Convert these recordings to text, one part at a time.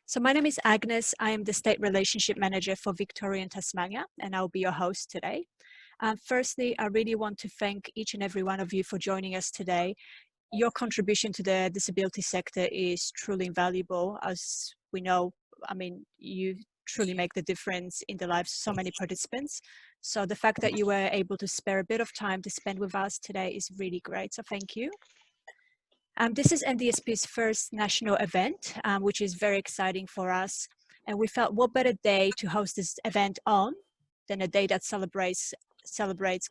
So my name is Agnes. I am the State Relationship Manager for Victoria and Tasmania, and I'll be your host today. Firstly, I really want to thank each and every one of you for joining us today. Your contribution to the disability sector is truly invaluable. As we know, you truly make the difference in the lives of so many participants. So the fact that you were able to spare a bit of time to spend with us today is really great. So thank you. This is NDSP's first national event, which is very exciting for us. And we felt what better day to host this event on than a day that celebrates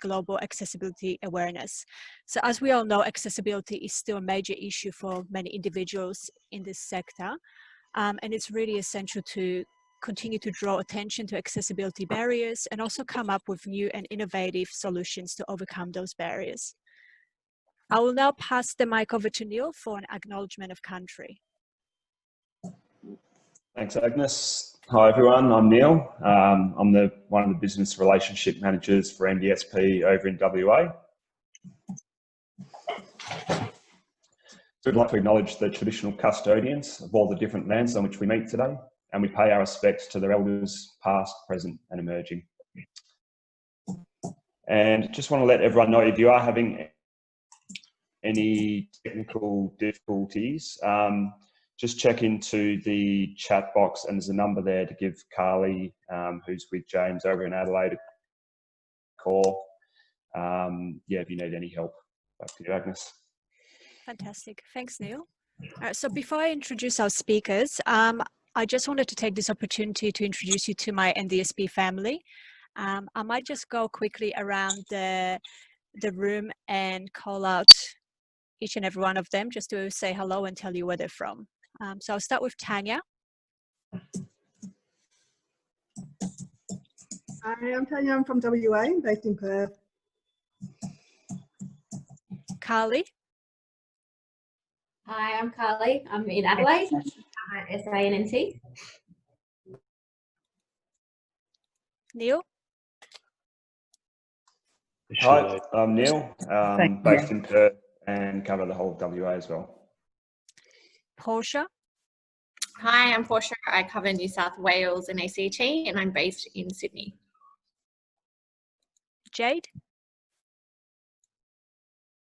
global accessibility awareness. So as we all know, accessibility is still a major issue for many individuals in this sector. And it's really essential to continue to draw attention to accessibility barriers and also come up with new and innovative solutions to overcome those barriers. I will now pass the mic over to Neil for an acknowledgement of country. Thanks, Agnes. Hi, everyone. I'm Neil. I'm one of the business relationship managers for NDSP over in WA. So we'd like to acknowledge the traditional custodians of all the different lands on which we meet today, and we pay our respects to their elders, past, present, and emerging. And just want to let everyone know, if you are having any technical difficulties, just check into the chat box, and there's a number there to give Carly, who's with James over in Adelaide, a call. If you need any help. Back to you, Agnes. Fantastic. Thanks, Neil. So before I introduce our speakers, I just wanted to take this opportunity to introduce you to my NDSP family. I might just go quickly around the room and call out each and every one of them just to say hello and tell you where they're from. So I'll start with Tanya. Hi, I'm Tanya. I'm from WA, based in Perth. Carly. Hi, I'm Carly. I'm in Adelaide. SANNT. Neil. Hi, I'm Neil, based in Perth and cover the whole of WA as well. Portia. Hi, I'm Portia. I cover New South Wales and ACT, and I'm based in Sydney. Jade.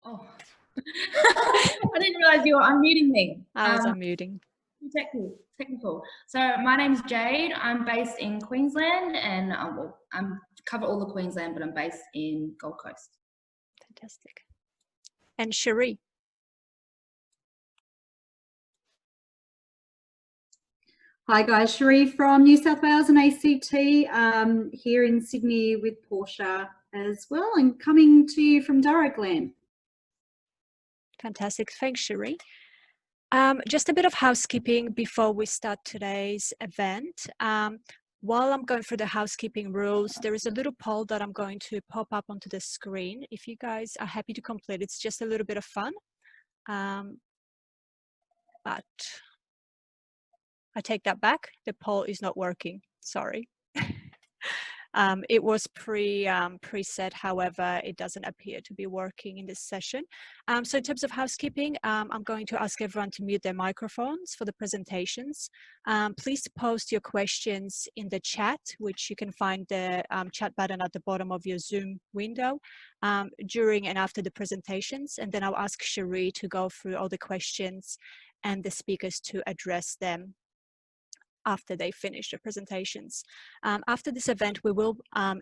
Oh, I didn't realise you were unmuting me. I was unmuting. Technical. So my name's Jade. I'm based in Queensland, and I cover all of Queensland, but I'm based in Gold Coast. Fantastic. And Cherie. Hi guys, Cherie from New South Wales and ACT, here in Sydney with Portia as well, and coming to you from Durrow Glen. Fantastic. Thanks, Cherie. Just a bit of housekeeping before we start today's event. While I'm going through the housekeeping rules, there is a little poll that I'm going to pop up onto the screen. If you guys are happy to complete, it's just a little bit of fun. But I take that back. The poll is not working. Sorry. It was preset, however, it doesn't appear to be working in this session. So in terms of housekeeping, I'm going to ask everyone to mute their microphones for the presentations. Please post your questions in the chat, which you can find the chat button at the bottom of your Zoom window during and after the presentations. And then I'll ask Cherie to go through all the questions and the speakers to address them after they finish the presentations. After this event, we will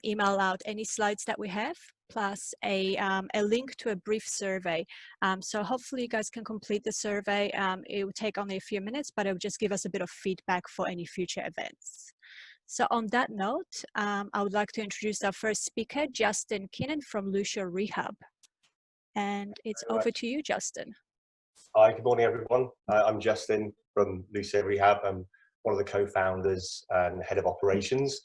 email out any slides that we have, plus a link to a brief survey. So hopefully you guys can complete the survey. It will take only a few minutes, but it will just give us a bit of feedback for any future events. So on that note, I would like to introduce our first speaker, Justin Keenan from Lusio Rehab. And it's over to you, Justin. Hi, good morning, everyone. I'm Justin from Lusio Rehab. I'm one of the co-founders and head of operations.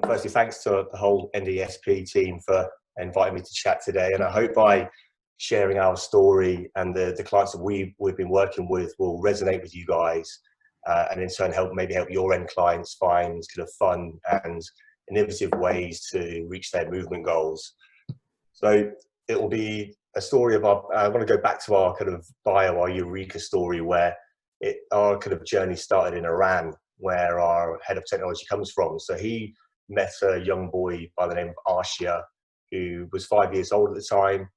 Firstly, thanks to the whole NDSP team for inviting me to chat today. And I hope by sharing our story and the clients that we've been working with will resonate with you guys, and in turn maybe help your end clients find kind of fun and innovative ways to reach their movement goals. So it will be a story of I want to go back to our kind of bio, our Eureka story, where our kind of journey started in Iran, where our head of technology comes from. So he met a young boy by the name of Arshia, who was 5 years old at the time,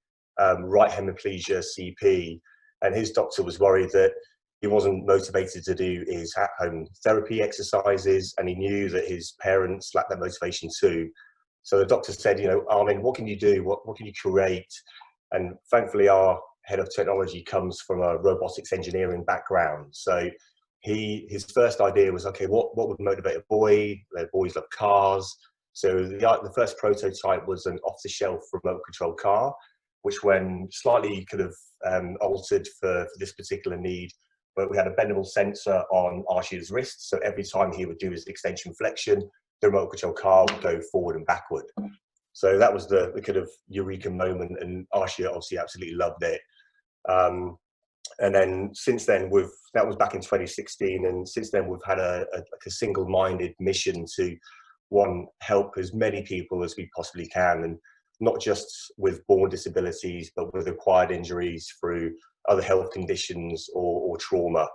right hemiplegia, CP, and his doctor was worried that he wasn't motivated to do his at-home therapy exercises, and he knew that his parents lacked that motivation too. So the doctor said, you know, Armin, what can you do? What can you create? And thankfully, our head of technology comes from a robotics engineering background. So his first idea was, okay, what would motivate a boy? The boys love cars. So the first prototype was an off-the-shelf remote control car, which when slightly kind of altered for this particular need, but we had a bendable sensor on Arshia's wrist. So every time he would do his extension flexion, the remote control car would go forward and backward. So that was the kind of eureka moment, and Arshia obviously absolutely loved it. And then since then, that was back in 2016, and since then we've had a single-minded mission to, one, help as many people as we possibly can, and not just with born disabilities, but with acquired injuries through other health conditions or trauma.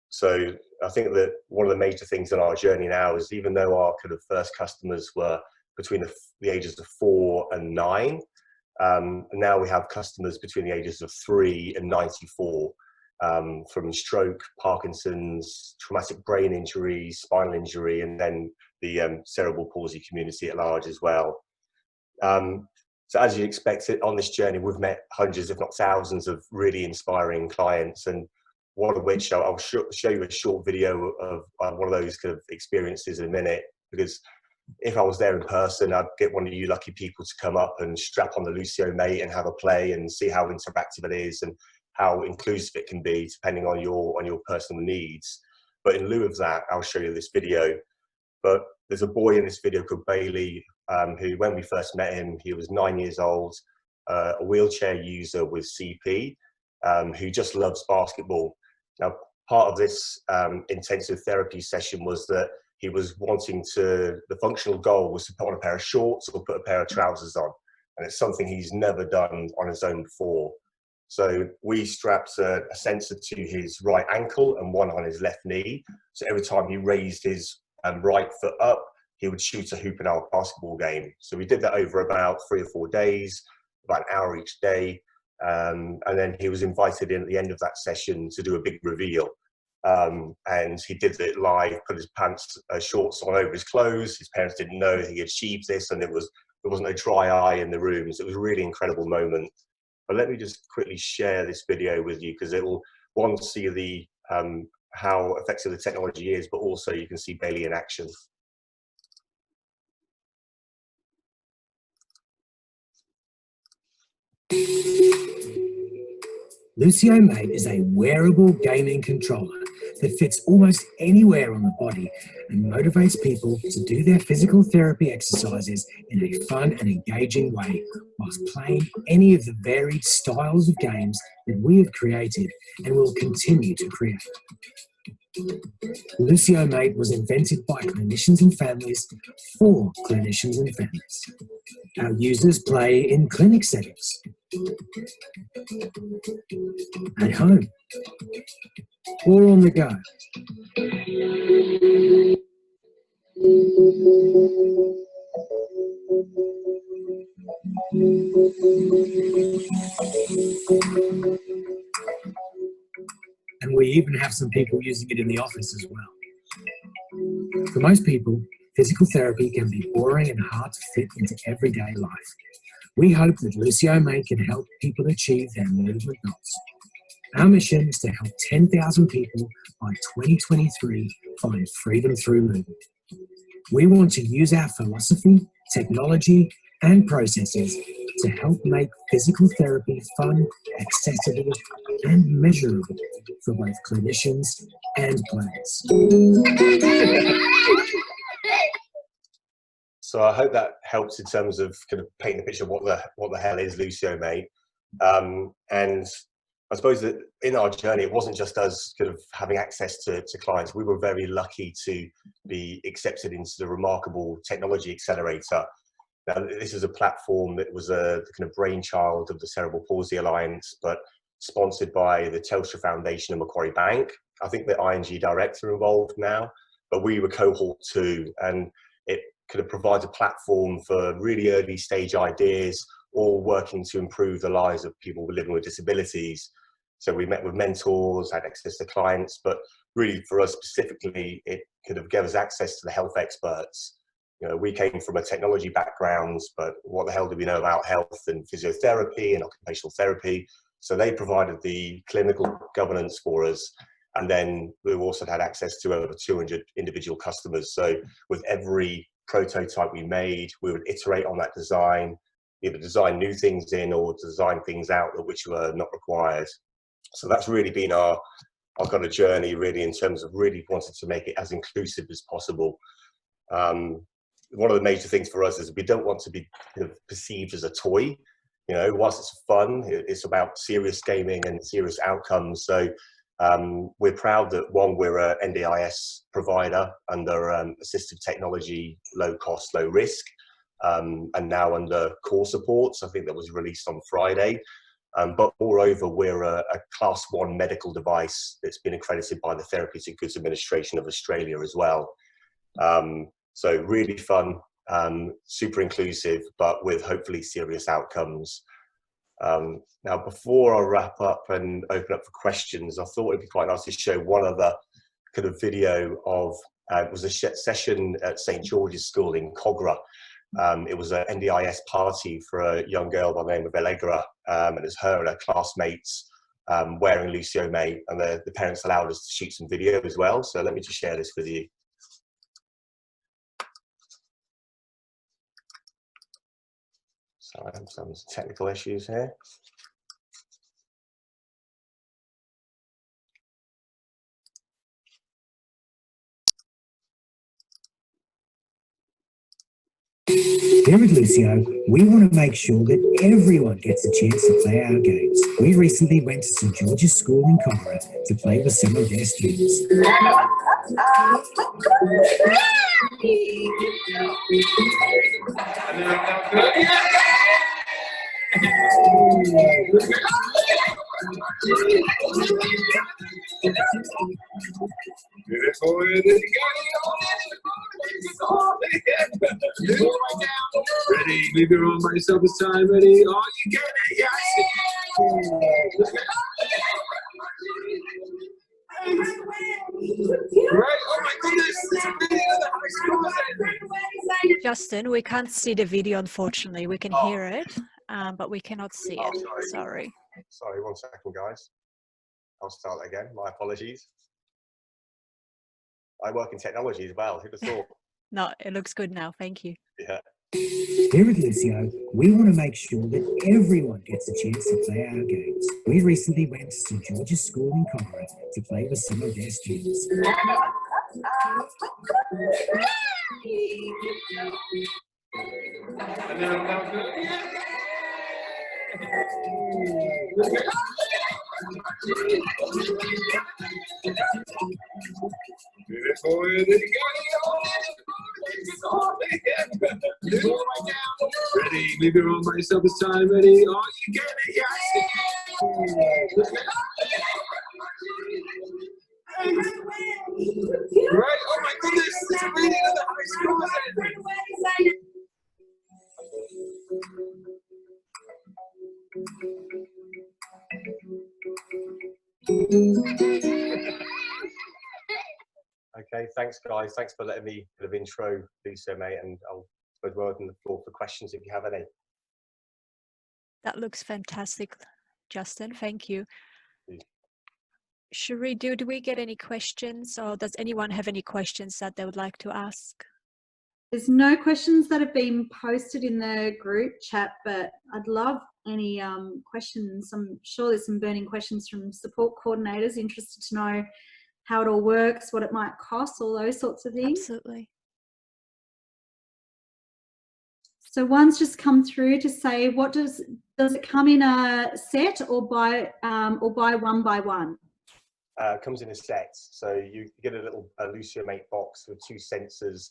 So I think that one of the major things in our journey now is, even though our kind of first customers were between the ages of 4 and 9, now we have customers between the ages of 3 and 94, from stroke, Parkinson's, traumatic brain injury, spinal injury, and then the cerebral palsy community at large as well. So as you expect it, on this journey, we've met hundreds, if not thousands, of really inspiring clients, and one of which I'll show you a short video of one of those kind of experiences in a minute, because if I was there in person, I'd get one of you lucky people to come up and strap on the Lusio Mate and have a play and see how interactive it is and how inclusive it can be depending on your personal needs. But in lieu of that, I'll show you this video. But there's a boy in this video called Bailey, who, when we first met him, he was 9 years old, a wheelchair user with CP, who just loves basketball. Now, part of this intensive therapy session was that he was wanting to, the functional goal was to put on a pair of shorts or put a pair of trousers on. And it's something he's never done on his own before. So we strapped a sensor to his right ankle and one on his left knee. So every time he raised his right foot up, he would shoot a hoop in our basketball game. So we did that over about 3 or 4 days, about an hour each day. And then he was invited in at the end of that session to do a big reveal. And he did it live, put his shorts on over his clothes. His parents didn't know he had achieved this, and there wasn't a dry eye in the room. So it was a really incredible moment. But let me just quickly share this video with you, because it will, one, see the how effective the technology is, but also you can see Bailey in action. Lusio Mate is a wearable gaming controller that fits almost anywhere on the body and motivates people to do their physical therapy exercises in a fun and engaging way, whilst playing any of the varied styles of games that we have created and will continue to create. Lusio Mate was invented by clinicians and families for clinicians and families. Our users play in clinic settings, at home, or on the go. And we even have some people using it in the office as well. For most people, physical therapy can be boring and hard to fit into everyday life. We hope that Lusio Mate can help people achieve their movement goals. Our mission is to help 10,000 people by 2023 find freedom through movement. We want to use our philosophy, technology, and processes to help make physical therapy fun, accessible, and measurable for both clinicians and players. So I hope that helps in terms of kind of painting the picture of what the hell is Lusio Mate. And I suppose that in our journey, it wasn't just us kind of having access to clients. We were very lucky to be accepted into the remarkable technology accelerator. Now, this is a platform that was the kind of brainchild of the Cerebral Palsy Alliance, but sponsored by the Telstra Foundation and Macquarie Bank. I think the ING director are involved now, but we were cohort 2, and it kind of provides a platform for really early stage ideas, all working to improve the lives of people living with disabilities. So we met with mentors, had access to clients, but really for us specifically, it kind of gave us access to the health experts. You know, we came from a technology background, but what the hell do we know about health and physiotherapy and occupational therapy? So they provided the clinical governance for us. And then we also had access to over 200 individual customers. So with every prototype we made, we would iterate on that design, either design new things in or design things out which were not required. So that's really been our kind of journey, really, in terms of really wanting to make it as inclusive as possible. One of the major things for us is we don't want to be kind of perceived as a toy. You know, whilst it's fun, it's about serious gaming and serious outcomes. So we're proud that, one, we're an NDIS provider under assistive technology, low cost, low risk, and now under core supports. I think that was released on Friday. But moreover, we're a class 1 medical device that's been accredited by the Therapeutic Goods Administration of Australia as well. So really fun, super inclusive, but with hopefully serious outcomes. Now, before I wrap up and open up for questions, I thought it'd be quite nice to show one other kind of video of, it was a session at St. George's School in Cogra. It was an NDIS party for a young girl by the name of Allegra, and it was her and her classmates wearing Lusio mate, and the parents allowed us to shoot some video as well. So let me just share this with you. So I have some technical issues here. Here at Lusio, we want to make sure that everyone gets a chance to play our games. We recently went to St. George's School in Margaret to play with some of their students. Ready, leave your arm by yourself this time. Ready? Oh, you get it, yes. Right, oh my goodness, it's a video of the high school. Justin, we can't see the video, unfortunately. We can hear it, but we cannot see it. Sorry. Sorry, 1 second, guys. I'll start again. My apologies. I work in technology as well. Who'd have thought? No, it looks good now. Thank you. Yeah. Here at Lusio, we want to make sure that everyone gets a chance to play our games. We recently went to St. George's School in Margaret to play with some of their students. Ready, leave your arm by yourself this time. Ready? Oh, you get it, yes. Right, oh my goodness, it's a video of the high school. Okay, thanks guys. Thanks for letting me kind of intro Lusio, mate, and I'll open the floor for questions if you have any. That looks fantastic, Justin. Thank you. Cherie, do we get any questions, or does anyone have any questions that they would like to ask? There's no questions that have been posted in the group chat, but I'd love any questions. I'm sure there's some burning questions from support coordinators interested to know how it all works, what it might cost, all those sorts of things. Absolutely. So one's just come through to say, what does it come in a set or buy one by one? Comes in a set, so you get a little Lusio mate box with 2 sensors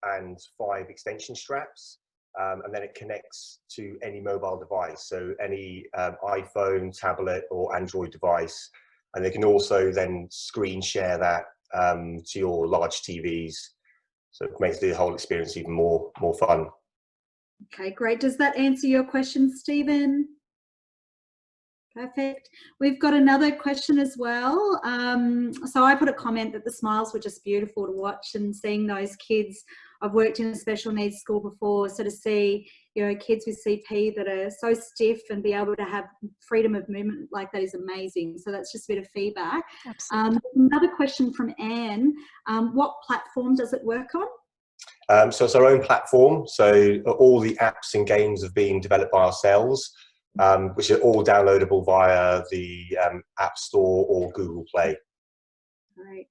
and 5 extension straps. and then it connects to any mobile device, so any iPhone, tablet, or Android device, and they can also then screen share that to your large TVs, so it makes the whole experience even more fun. Okay, great. Does that answer your question, Stephen? Perfect. We've got another question as well. So I put a comment that the smiles were just beautiful to watch, and seeing those kids. I've worked in a special needs school before, so to see, you know, kids with CP that are so stiff and be able to have freedom of movement like that is amazing. So that's just a bit of feedback. Absolutely. Another question from Anne. What platform does it work on? So it's our own platform. So all the apps and games have been developed by ourselves, which are all downloadable via the App Store or Google Play. Great.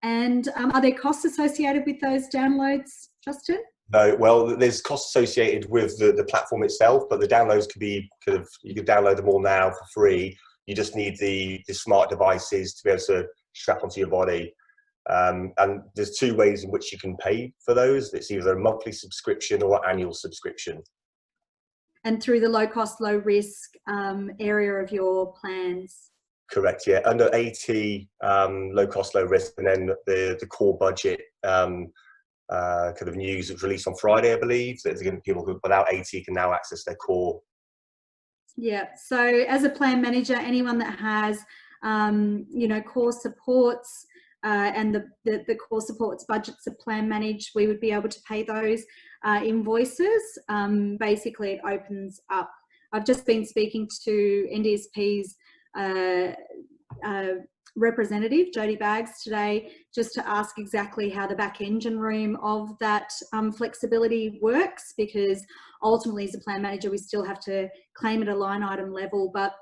And are there costs associated with those downloads, Justin? No, well, there's costs associated with the platform itself, but the downloads could be you could download them all now for free. You just need the smart devices to be able to strap onto your body. And there's two ways in which you can pay for those. It's either a monthly subscription or annual subscription. And through the low cost, low risk area of your plans? Correct, yeah. Under 80, low cost, low risk, and then the core budget kind of news was released on Friday, I believe. So people who without 80 can now access their core. Yeah, so as a plan manager, anyone that has, you know, core supports and the core supports budgets are plan managed, we would be able to pay those invoices. Basically, it opens up. I've just been speaking to NDSP's representative, Jodie Baggs, today, just to ask exactly how the back engine room of that flexibility works, because ultimately as a plan manager, we still have to claim at a line item level. But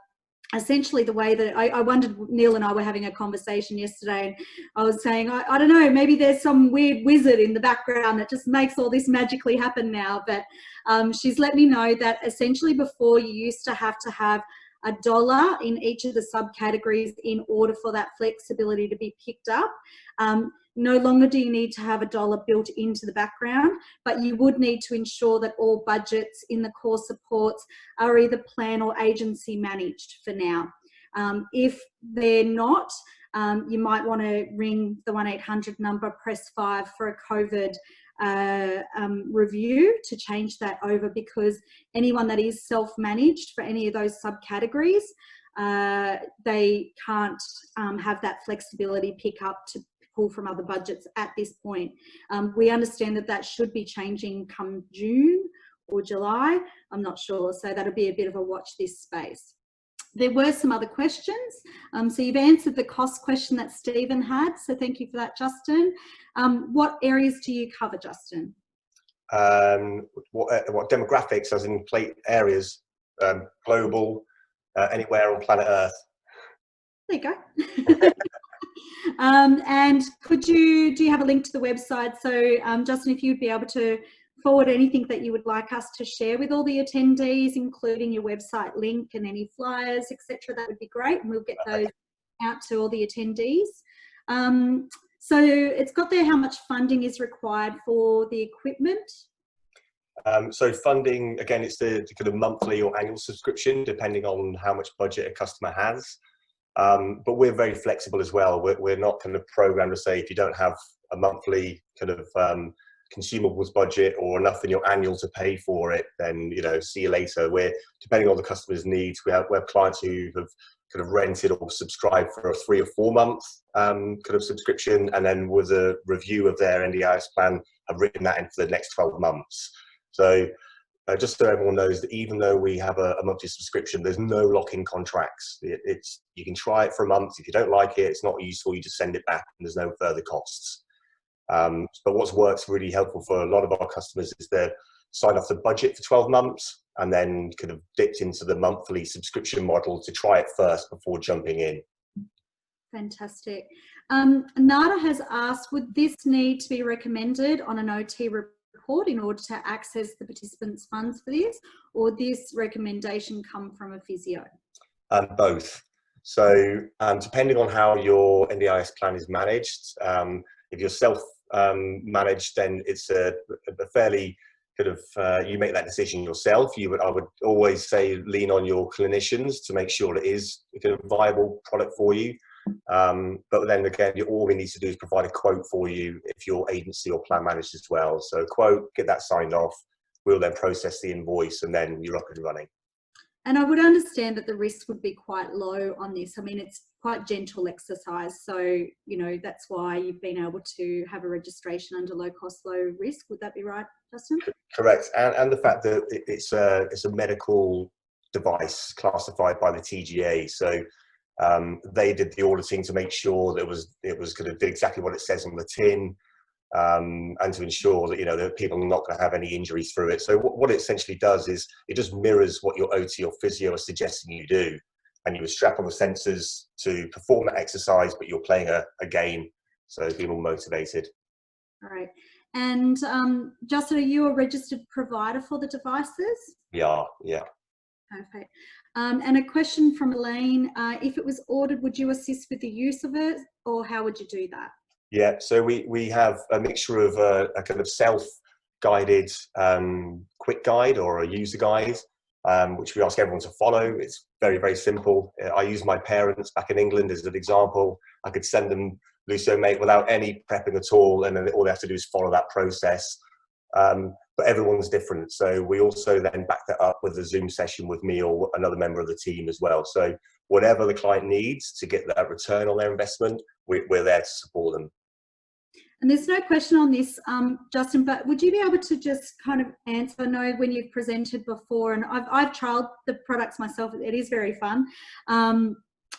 essentially the way that I wondered, Neil and I were having a conversation yesterday, and I was saying, I don't know, maybe there's some weird wizard in the background that just makes all this magically happen now. But she's let me know that essentially before you used to have $1 in each of the subcategories in order for that flexibility to be picked up. No longer do you need to have $1 built into the background, but you would need to ensure that all budgets in the core supports are either plan or agency managed for now. If they're not, you might want to ring the 1-800 number, press 5 for a COVID review to change that over, because anyone that is self-managed for any of those subcategories, they can't have that flexibility pick up to pull from other budgets at this point. We understand that that should be changing come June or July. I'm not sure, so that'll be a bit of a watch this space. There were some other questions. So you've answered the cost question that Stephen had, so thank you for that, Justin. What areas do you cover, Justin? What demographics, as in areas, global, anywhere on planet Earth. There you go. And do you have a link to the website? So Justin, if you'd be able to forward anything that you would like us to share with all the attendees, including your website link and any flyers, etc., that would be great, and we'll get those out to all the attendees. So it's got there how much funding is required for the equipment. So funding, again, it's the kind of monthly or annual subscription, depending on how much budget a customer has. But we're very flexible as well. We're not kind of programmed to say, if you don't have a monthly kind of consumables budget or enough in your annual to pay for it, then, you know, see you later. We're depending on the customer's needs. We have clients who have kind of rented or subscribed for a 3 or 4 month kind of subscription, and then with a review of their NDIS plan, have written that in for the next 12 months. So just so everyone knows that even though we have a monthly subscription, there's no lock-in contracts. You can try it for a month. If you don't like it, it's not useful, you just send it back, and there's no further costs. But what's works really helpful for a lot of our customers is they're signed off the budget for 12 months and then kind of dipped into the monthly subscription model to try it first before jumping in. Fantastic. Nada has asked, would this need to be recommended on an OT report in order to access the participants' funds for this, or this recommendation come from a physio? Both. So depending on how your NDIS plan is managed, if you're self-managed, then it's a fairly you make that decision yourself. I would always say lean on your clinicians to make sure it is a kind of viable product for you. But then again, all we need to do is provide a quote for you if your agency or plan managed as well. So quote, get that signed off. We'll then process the invoice and then you're up and running. And I would understand that the risk would be quite low on this. I mean, it's quite gentle exercise. So, you know, that's why you've been able to have a registration under low cost, low risk. Would that be right, Justin? Correct. And the fact that it's a medical device classified by the TGA. So they did the auditing to make sure that it was going to do exactly what it says on the tin. And to ensure that, you know, that people are not going to have any injuries through it. So what it essentially does is it just mirrors what your OT or physio are suggesting you do. And you would strap on the sensors to perform that exercise, but you're playing a game. So be more motivated. All right. And Justin, are you a registered provider for the devices? Yeah. Perfect. And a question from Elaine, if it was ordered, would you assist with the use of it, or how would you do that? Yeah, so we have a mixture of a kind of self-guided quick guide or a user guide, which we ask everyone to follow. It's very, very simple. I use my parents back in England as an example. I could send them Lusio Mate without any prepping at all, and then all they have to do is follow that process. But everyone's different. So we also then back that up with a Zoom session with me or another member of the team as well. So whatever the client needs to get that return on their investment, we're there to support them. And there's no question on this, Justin, but would you be able to just kind of answer? I know when you've presented before, and I've trialed the products myself, it is very fun.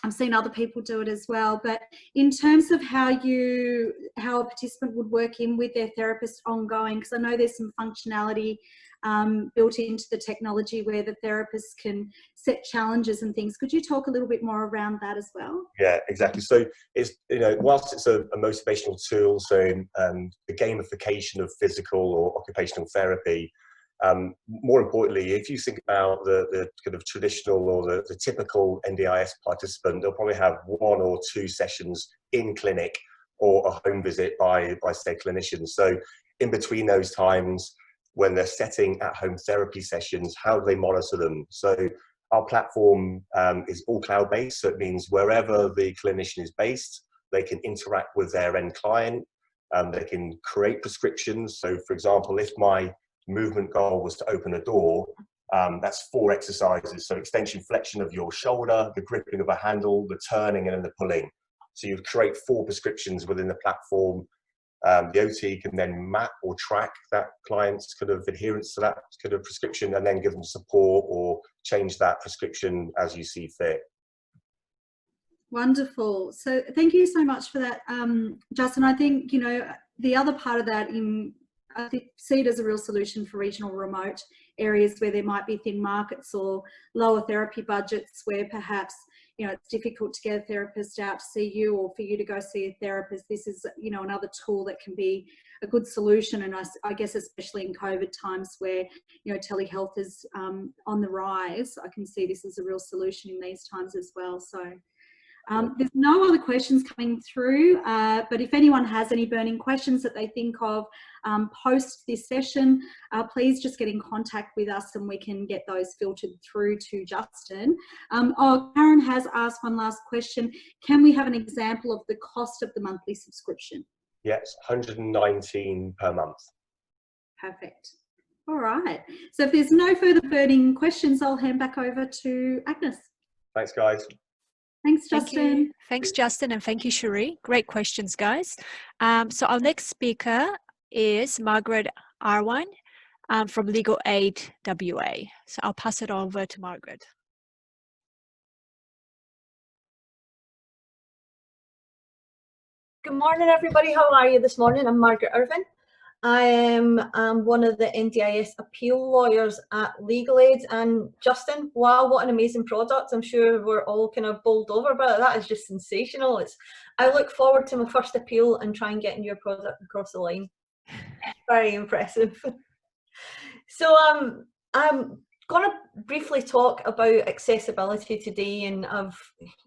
I've seen other people do it as well, but in terms of how a participant would work in with their therapist ongoing, because I know there's some functionality built into the technology where the therapist can set challenges and things. Could you talk a little bit more around that as well? Yeah, exactly. So it's, you know, whilst it's a motivational tool, so the gamification of physical or occupational therapy, more importantly, if you think about the kind of traditional or the typical NDIS participant, they'll probably have 1 or 2 sessions in clinic or a home visit by say clinicians. So in between those times, when they're setting at-home therapy sessions, how do they monitor them? So our platform is all cloud-based, so it means wherever the clinician is based, they can interact with their end client, they can create prescriptions. So for example, if my movement goal was to open a door, that's 4 exercises. So extension flexion of your shoulder, the gripping of a handle, the turning, and then the pulling. So you create 4 prescriptions within the platform. The OT can then map or track that client's kind of adherence to that kind of prescription and then give them support or change that prescription as you see fit. Wonderful. So thank you so much for that, Justin. I think, you know, the other part of that, I see it as a real solution for regional remote areas where there might be thin markets or lower therapy budgets where perhaps, you know, it's difficult to get a therapist out to see you or for you to go see a therapist. This is, you know, another tool that can be a good solution. And I guess especially in COVID times where, you know, telehealth is on the rise, I can see this as a real solution in these times as well. So there's no other questions coming through, but if anyone has any burning questions that they think of post this session, please just get in contact with us and we can get those filtered through to Justin. Karen has asked one last question. Can we have an example of the cost of the monthly subscription? Yes, $119 per month. Perfect. All right. So if there's no further burning questions, I'll hand back over to Agnes. Thanks, guys. Thanks, Justin. Thanks, Justin, and thank you, Cherie. Great questions, guys. So our next speaker is Margaret Irvin from Legal Aid WA. So I'll pass it over to Margaret. Good morning, everybody. How are you this morning? I'm Margaret Irvin. I am one of the NDIS appeal lawyers at Legal Aid. And Justin, wow, what an amazing product. I'm sure we're all kind of bowled over by it. That is just sensational. I look forward to my first appeal and try and getting your product across the line. Very impressive. So I'm going to briefly talk about accessibility today, and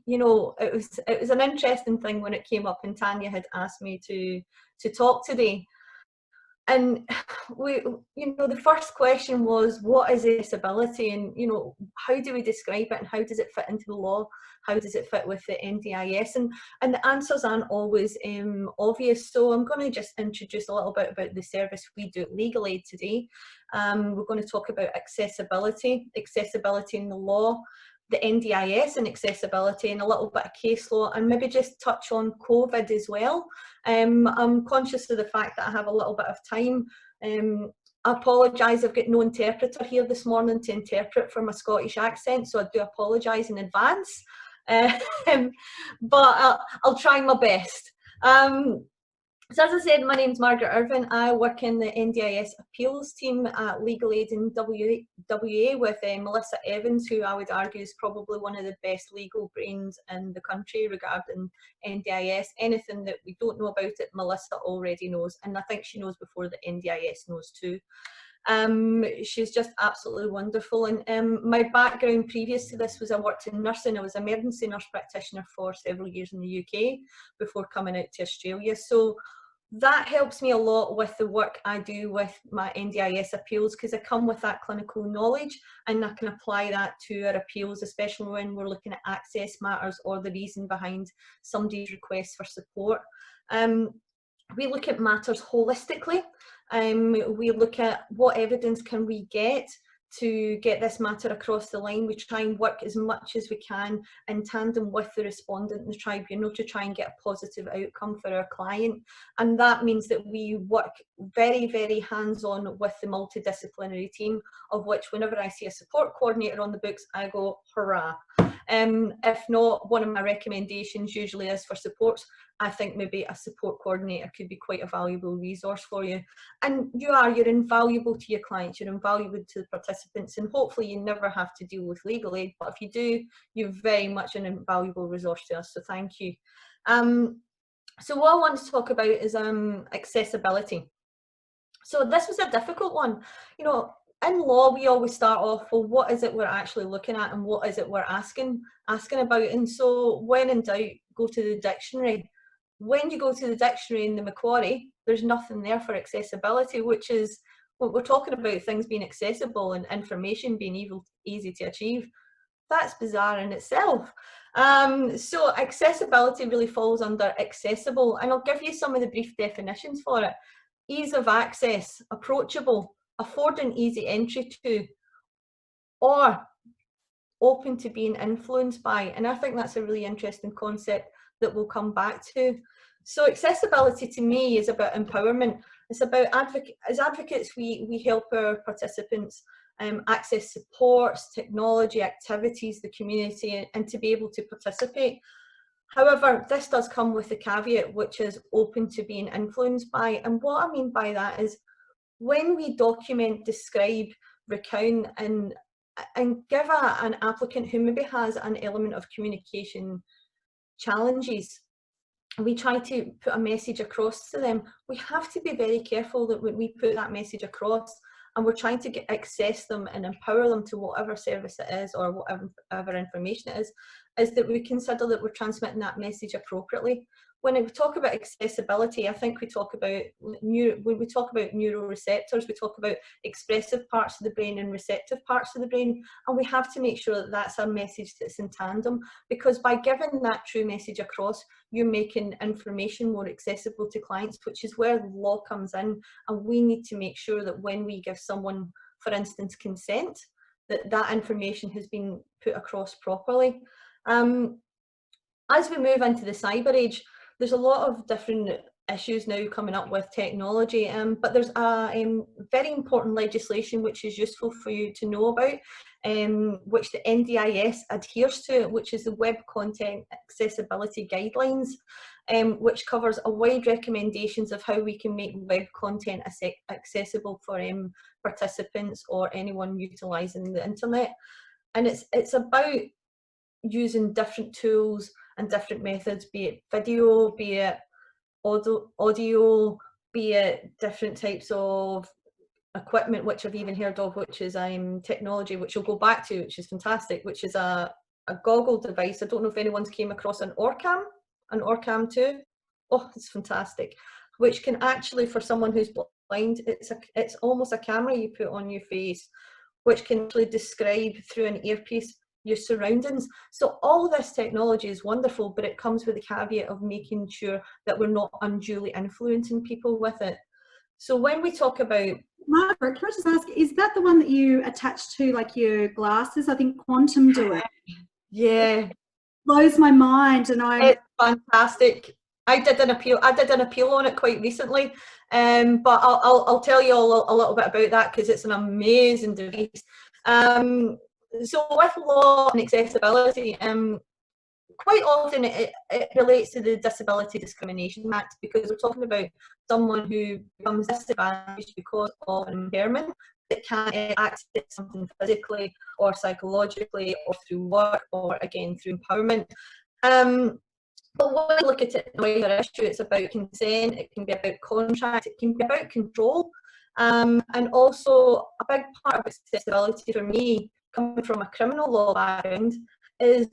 you know, it was an interesting thing when it came up and Tanya had asked me to talk today. And the first question was, what is accessibility, and how do we describe it, and how does it fit into the law, how does it fit with the NDIS, and the answers aren't always obvious. So I'm going to just introduce a little bit about the service we do at Legal Aid today. We're going to talk about accessibility in the law, the NDIS and accessibility, and a little bit of case law, and maybe just touch on COVID as well. I'm conscious of the fact that I have a little bit of time. I apologise, I've got no interpreter here this morning to interpret for my Scottish accent, so I do apologise in advance, but I'll try my best. So as I said, my name's Margaret Irvin. I work in the NDIS appeals team at Legal Aid in WA with Melissa Evans, who I would argue is probably one of the best legal brains in the country regarding NDIS. Anything that we don't know about it, Melissa already knows, and I think she knows before the NDIS knows too. She's just absolutely wonderful, and my background previous to this was I worked in nursing. I was an emergency nurse practitioner for several years in the UK before coming out to Australia, so that helps me a lot with the work I do with my NDIS appeals, because I come with that clinical knowledge and I can apply that to our appeals, especially when we're looking at access matters or the reason behind somebody's request for support. We look at matters holistically. We look at what evidence can we get to get this matter across the line. We try and work as much as we can in tandem with the respondent and the tribunal to try and get a positive outcome for our client. And that means that we work very, very hands-on with the multidisciplinary team, of which whenever I see a support coordinator on the books, I go, hurrah. If not, one of my recommendations usually is for supports. I think maybe a support coordinator could be quite a valuable resource for you. And you're invaluable to your clients, you're invaluable to the participants, and hopefully you never have to deal with legal aid, but if you do, you're very much an invaluable resource to us, so thank you. So what I want to talk about is accessibility. So this was a difficult one. In law, we always start off, well, what is it we're actually looking at and what is it we're asking about? And so when in doubt, go to the dictionary. When you go to the dictionary in the Macquarie, there's nothing there for accessibility, which is what we're talking about, things being accessible and information being easy to achieve. That's bizarre in itself. So accessibility really falls under accessible, and I'll give you some of the brief definitions for it. Ease of access, approachable, affording easy entry to, or open to being influenced by. And I think that's a really interesting concept that we'll come back to. So accessibility to me is about empowerment. It's about as advocates, we help our participants access supports, technology, activities, the community, and to be able to participate. However, this does come with a caveat, which is open to being influenced by. And what I mean by that is when we document, describe, recount, and give an applicant who maybe has an element of communication challenges, we try to put a message across to them. We have to be very careful that when we put that message across and we're trying to access them and empower them to whatever service it is or whatever information it is that we consider that we're transmitting that message appropriately. When we talk about accessibility, I think we talk about, when we talk about neuroreceptors, we talk about expressive parts of the brain and receptive parts of the brain, and we have to make sure that that's a message that's in tandem, because by giving that true message across, you're making information more accessible to clients, which is where the law comes in, and we need to make sure that when we give someone, for instance, consent, that information has been put across properly. As we move into the cyber age, there's a lot of different issues now coming up with technology, but there's a very important legislation which is useful for you to know about, which the NDIS adheres to, which is the Web Content Accessibility Guidelines, which covers a wide recommendations of how we can make web content accessible for participants or anyone utilising the internet. And it's about using different tools and different methods, be it video, be it audio, be it different types of equipment, which I've even heard of, which is technology, which we'll go back to, which is fantastic, which is a goggle device. I don't know if anyone's came across an Orcam 2. Oh, it's fantastic, which can actually, for someone who's blind. It's almost a camera you put on your face, which can actually describe through an earpiece your surroundings. So all this technology is wonderful, but it comes with the caveat of making sure that we're not unduly influencing people with it. So when we talk about... Margaret, can I just ask, is that the one that you attach to like your glasses? I think Quantum do it. Yeah. Blows my mind, and It's fantastic. I did an appeal on it quite recently, but I'll tell you all a little bit about that because it's an amazing device. So with law and accessibility, quite often it relates to the Disability Discrimination Act, because we're talking about someone who becomes disadvantaged because of an impairment that can't access something physically or psychologically or through work or again through empowerment. But when we look at it in a wider issue, it's about consent, it can be about contract, it can be about control. And also a big part of accessibility for me, coming from a criminal law background, is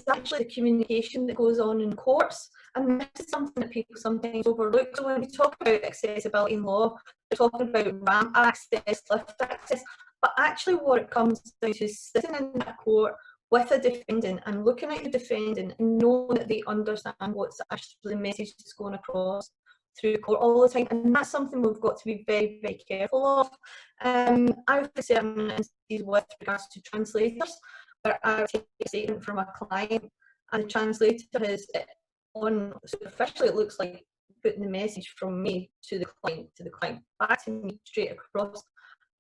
actually the communication that goes on in courts. And this is something that people sometimes overlook. So when we talk about accessibility in law, we're talking about ramp access, lift access, but actually what it comes down to is sitting in that court with a defendant and looking at your defendant and knowing that they understand what's actually the message that's going across through court all the time. And that's something we've got to be very, very careful of. I've had certain instances with regards to translators, where I take a statement from a client and the translator has on, superficially it looks like putting the message from me to the client, back to me straight across.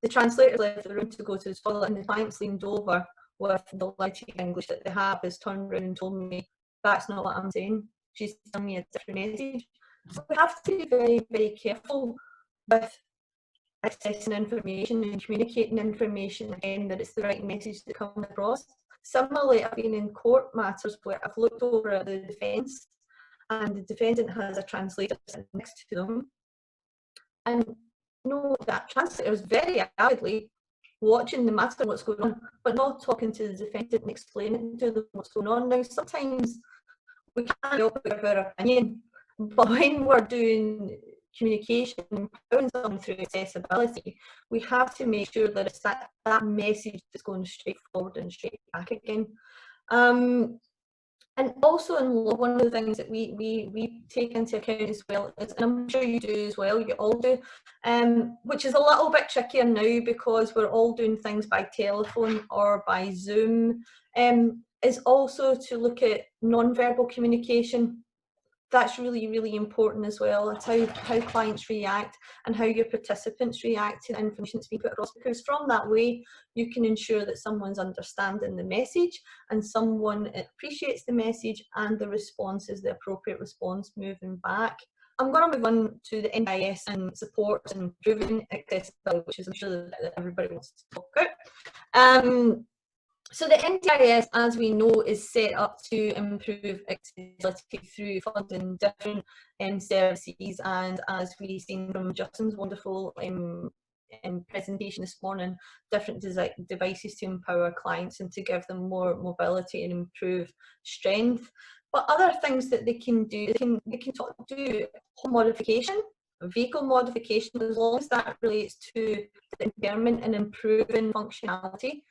The translator left the room to go to the toilet and the client's leaned over with the limited English that they have, has turned around and told me, that's not what I'm saying, she's telling me a different message. So we have to be very, very careful with accessing information and communicating information, again, that it's the right message that comes across. Similarly, I've been in court matters where I've looked over at the defence and the defendant has a translator sitting next to them, and that translator is very avidly watching the matter and what's going on, but not talking to the defendant and explaining to them what's going on. Now, sometimes we can't help but give our opinion, but when we're doing communication and empowering someone through accessibility, we have to make sure that it's that message that's going straight forward and straight back again. And also in law, one of the things that we take into account as well is, and I'm sure you do as well, you all do, which is a little bit trickier now because we're all doing things by telephone or by Zoom, is also to look at non-verbal communication. That's really, really important as well. That's how clients react and how your participants react to the information that's being put across, because from that way you can ensure that someone's understanding the message and someone appreciates the message and the response is the appropriate response moving back. I'm going to move on to the NDIS and support and improving accessibility, which is I'm sure that everybody wants to talk about. So the NDIS, as we know, is set up to improve accessibility through funding different services, and as we've seen from Justin's wonderful presentation this morning, different devices to empower clients and to give them more mobility and improve strength. But other things that they can do, they can do home modification, vehicle modification, as long as that relates to the impairment and improving functionality.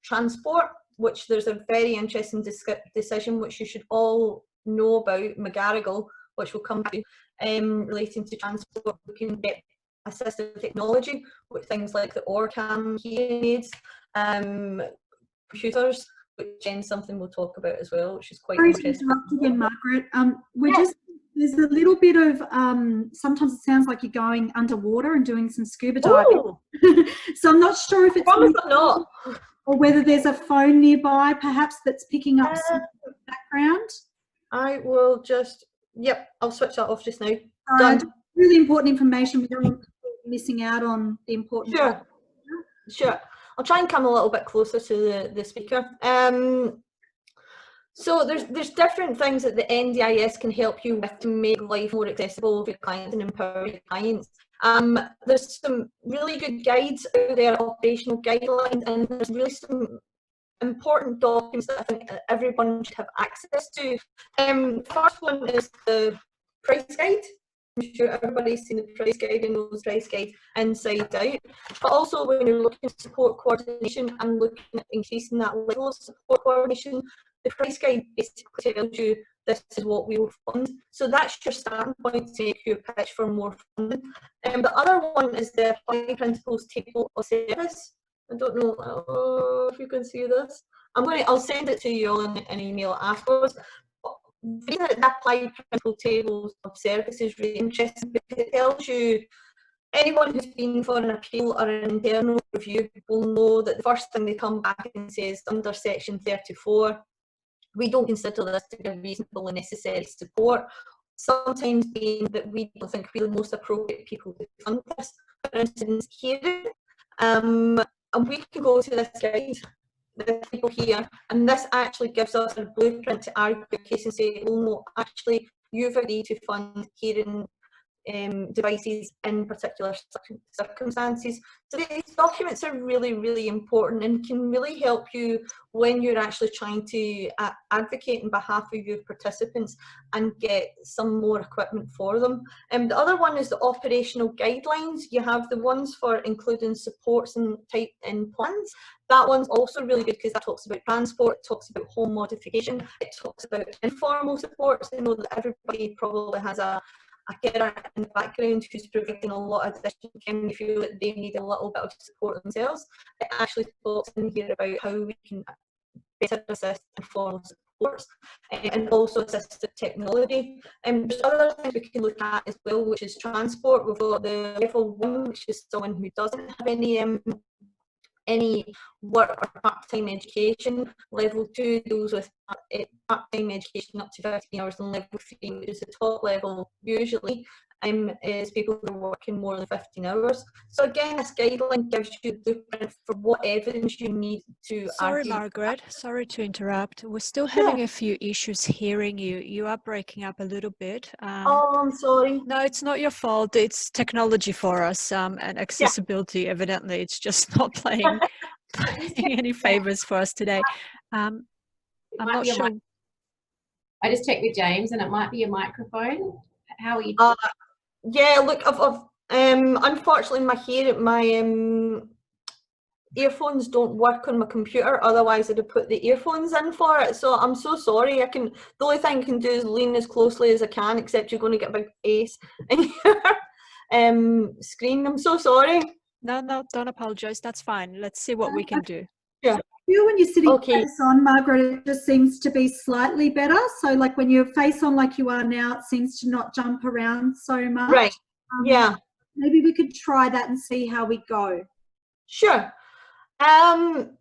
Transport, which there's a very interesting decision which you should all know about, McGarrigle, which we'll come to, relating to transport. We can get assistive technology with things like the ORCAM hearing aids, computers, which is something we'll talk about as well, which is quite interesting. Again, Margaret, there's a little bit of, sometimes it sounds like you're going underwater and doing some scuba diving. So I'm not sure if it's not, or whether there's a phone nearby, perhaps, that's picking up some background. I will just, I'll switch that off just now. Done. Really important information. We don't want people missing out on the important. Sure. I'll try and come a little bit closer to the speaker. So there's different things that the NDIS can help you with to make life more accessible for your clients and empower your clients. There's some really good guides out there, operational guidelines, and there's really some important documents that I think everyone should have access to. First one is the price guide. I'm sure everybody's seen the price guide and knows the price guide inside out. But also when you're looking at support coordination and looking at increasing that level of support coordination, the price guide basically tells you this is what we will fund. So that's your starting point to make your pitch for more funding. The other one is the Applied Principles Table of Service. I don't know if you can see this. I'll send it to you all in an email afterwards. Reading the Applied Principle Tables of Service is really interesting because it tells you anyone who's been for an appeal or an internal review will know that the first thing they come back and say is under section 34, we don't consider this to be reasonable and necessary support. Sometimes being that we don't think we're the most appropriate people to fund this. For instance, hearing, and we can go to this guide, the people here, and this actually gives us a blueprint to argue a case and say, well, no, actually, you've agreed to fund hearing devices in particular circumstances. So these documents are really, really important and can really help you when you're actually trying to advocate on behalf of your participants and get some more equipment for them. The other one is the operational guidelines. You have the ones for including supports and type in plans. That one's also really good because that talks about transport, talks about home modification, it talks about informal supports. I know that everybody probably has a carer in the background who's providing a lot of additional care and feel that they need a little bit of support themselves. It actually talks in here about how we can better assist informal supports and also assistive technology. There's other things we can look at as well, which is transport. We've got the level 1, which is someone who doesn't have any work or part-time education. Level 2 deals with part-time education up to 15 hours, and level 3, which is the top level usually, is people who are working more than 15 hours. So again, this guideline gives you the blueprint for what evidence you need to Sorry, argue. Margaret, sorry to interrupt. We're still having a few issues hearing you. You are breaking up a little bit. Oh, I'm sorry. No, it's not your fault. It's technology for us and accessibility. Evidently, it's just not playing any favors for us today. I'm not sure. I just checked with James, and it might be your microphone. How are you? Yeah, look, I've unfortunately my earphones don't work on my computer. Otherwise, I'd have put the earphones in for it. So I'm so sorry. The only thing I can do is lean as closely as I can. Except you're going to get a big ace in your screen. I'm so sorry. No, don't apologize. That's fine. Let's see what we can do. Yeah. When you're sitting face on, Margaret, it just seems to be slightly better. So like when you're face on like you are now, it seems to not jump around so much. Right. Yeah. Maybe we could try that and see how we go. Sure. I'll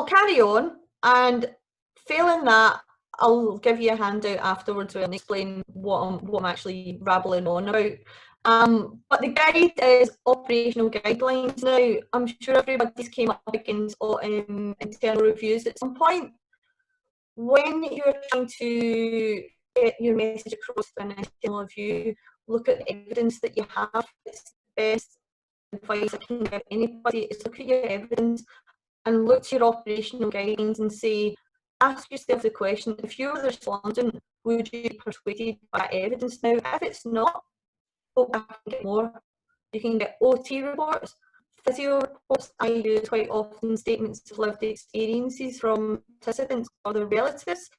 carry on, and failing that, I'll give you a handout afterwards and explain what I'm actually rabbling on about. But the guide is operational guidelines. Now, I'm sure everybody's came up against internal reviews at some point. When you're trying to get your message across to an internal review, look at the evidence that you have. It's the best advice I can give anybody is look at your evidence and look to your operational guidelines and say, ask yourself the question, if you were the respondent, would you be persuaded by evidence? Now, if it's not, go back and get more. You can get OT reports, physio reports. I use quite often statements of lived experiences from participants or their relatives.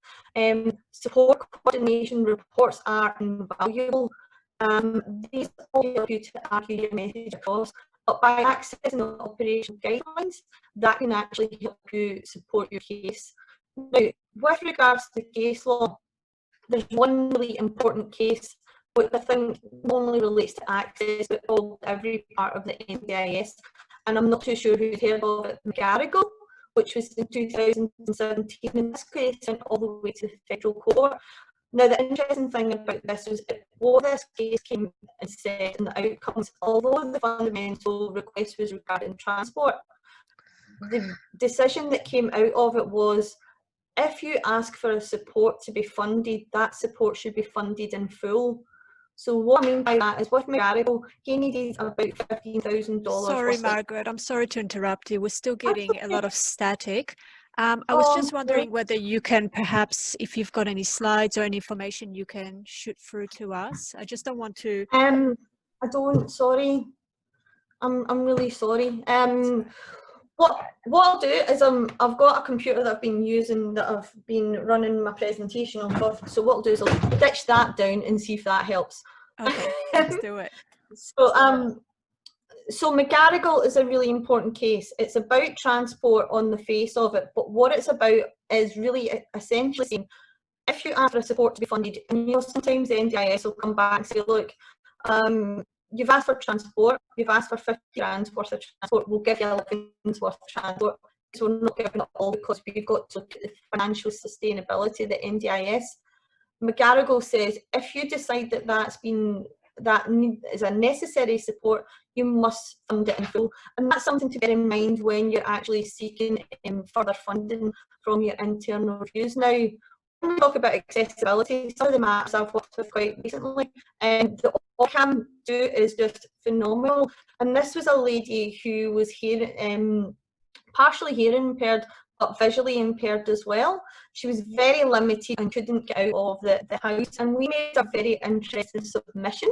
Support coordination reports are invaluable. These all help you to argue your message across, but by accessing the operational guidelines, that can actually help you support your case. Now, with regards to case law, there's one really important case which I think not only relates to access but all every part of the NDIS, and I'm not too sure who's heard of it, Margaret, which was in 2017, and this case went all the way to the federal court. Now, the interesting thing about this was what this case came and said in the outcomes, although the fundamental request was regarding transport, the decision that came out of it was if you ask for a support to be funded, that support should be funded in full. So what I mean by that is with Margaret, he needed about $15,000. Sorry, Margaret, I'm sorry to interrupt you. We're still getting a lot of static. I was just wondering whether you can perhaps, if you've got any slides or any information you can shoot through to us. I just don't want to. I don't. Sorry, I'm really sorry. What I'll do is I've got a computer that I've been using, that I've been running my presentation off of. So what I'll do is I'll ditch that down and see if that helps. Okay, let's do it. So McGarrigle is a really important case. It's about transport on the face of it, but what it's about is really essentially saying, if you ask for support to be funded, and you know, sometimes the NDIS will come back and say, look, you've asked for transport, you've asked for 50 grand worth of transport, we'll give you 11's worth of transport, so we're not giving it all because we've got to look at the financial sustainability of the NDIS. McGarrigle says, if you decide that that is a necessary support, you must fund it in full. And that's something to bear in mind when you're actually seeking further funding from your internal reviews. Now, when we talk about accessibility, some of the maps I've worked with quite recently, the OCAM do is just phenomenal. And this was a lady who was partially hearing impaired, but visually impaired as well. She was very limited and couldn't get out of the house. And we made a very interesting submission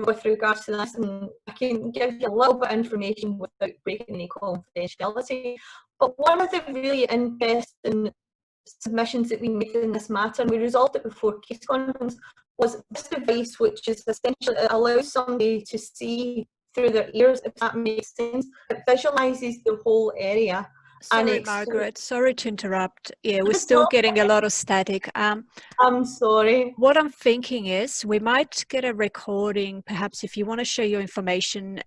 with regards to this. And I can give you a little bit of information without breaking any confidentiality. But one of the really interesting submissions that we made in this matter, and we resolved it before case conference, was this device, which is essentially, it allows somebody to see through their ears, if that makes sense. It visualises the whole area. Sorry, Margaret, sorry to interrupt. Yeah, we're still getting a lot of static. I'm sorry. What I'm thinking is we might get a recording, perhaps if you want to share your information,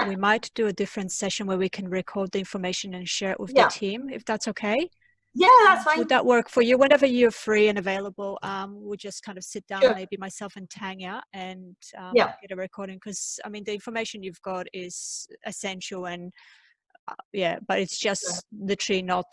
we might do a different session where we can record the information and share it with the team, if that's okay. Yeah, that's fine. Would that work for you? Whenever you're free and available, we'll just kind of sit down, maybe myself and Tanya, and get a recording, because I mean the information you've got is essential, and but it's just literally not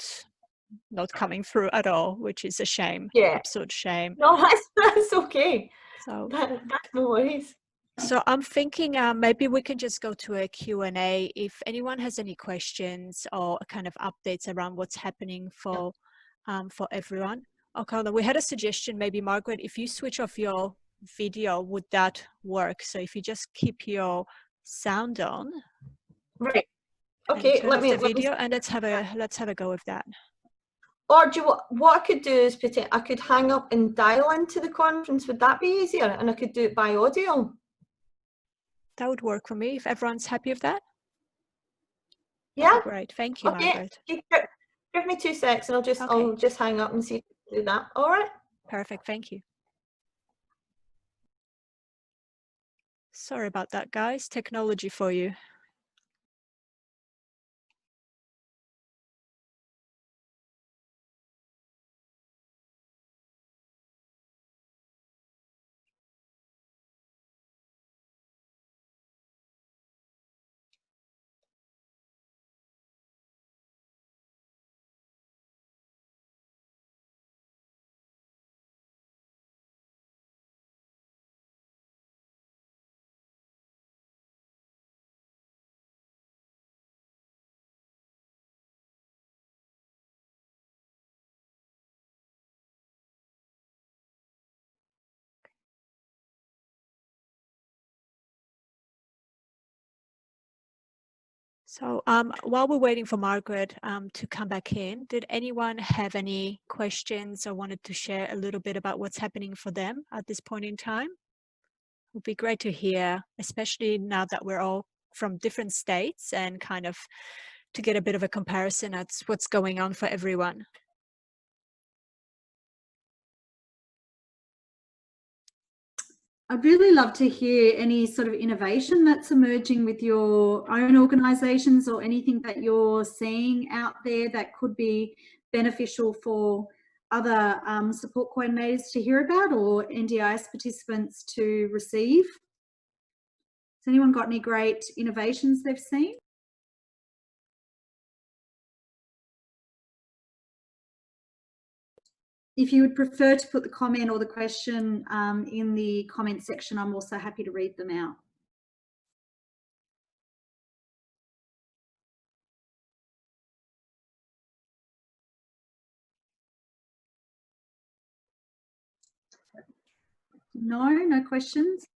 coming through at all, which is a shame. Absolute shame. No, that's okay. So that's no worries. So I'm thinking maybe we can just go to a Q&A. If anyone has any questions or kind of updates around what's happening for everyone. Okay, we had a suggestion, maybe Margaret, if you switch off your video, would that work? So if you just keep your sound on. Right. Okay, let me and let's have a go with that. Or do you, what I could do is I could hang up and dial into the conference. Would that be easier? And I could do it by audio. That would work for me if everyone's happy with that. Yeah. Great. Thank you, Margaret. Give me 2 seconds and I'll just hang up and see if I can do that. All right. Perfect. Thank you. Sorry about that, guys. Technology for you. So while we're waiting for Margaret to come back in, did anyone have any questions or wanted to share a little bit about what's happening for them at this point in time? It would be great to hear, especially now that we're all from different states, and kind of to get a bit of a comparison at what's going on for everyone. I'd really love to hear any sort of innovation that's emerging with your own organisations, or anything that you're seeing out there that could be beneficial for other support coordinators to hear about, or NDIS participants to receive. Has anyone got any great innovations they've seen? If you would prefer to put the comment or the question in the comment section, I'm also happy to read them out. No questions.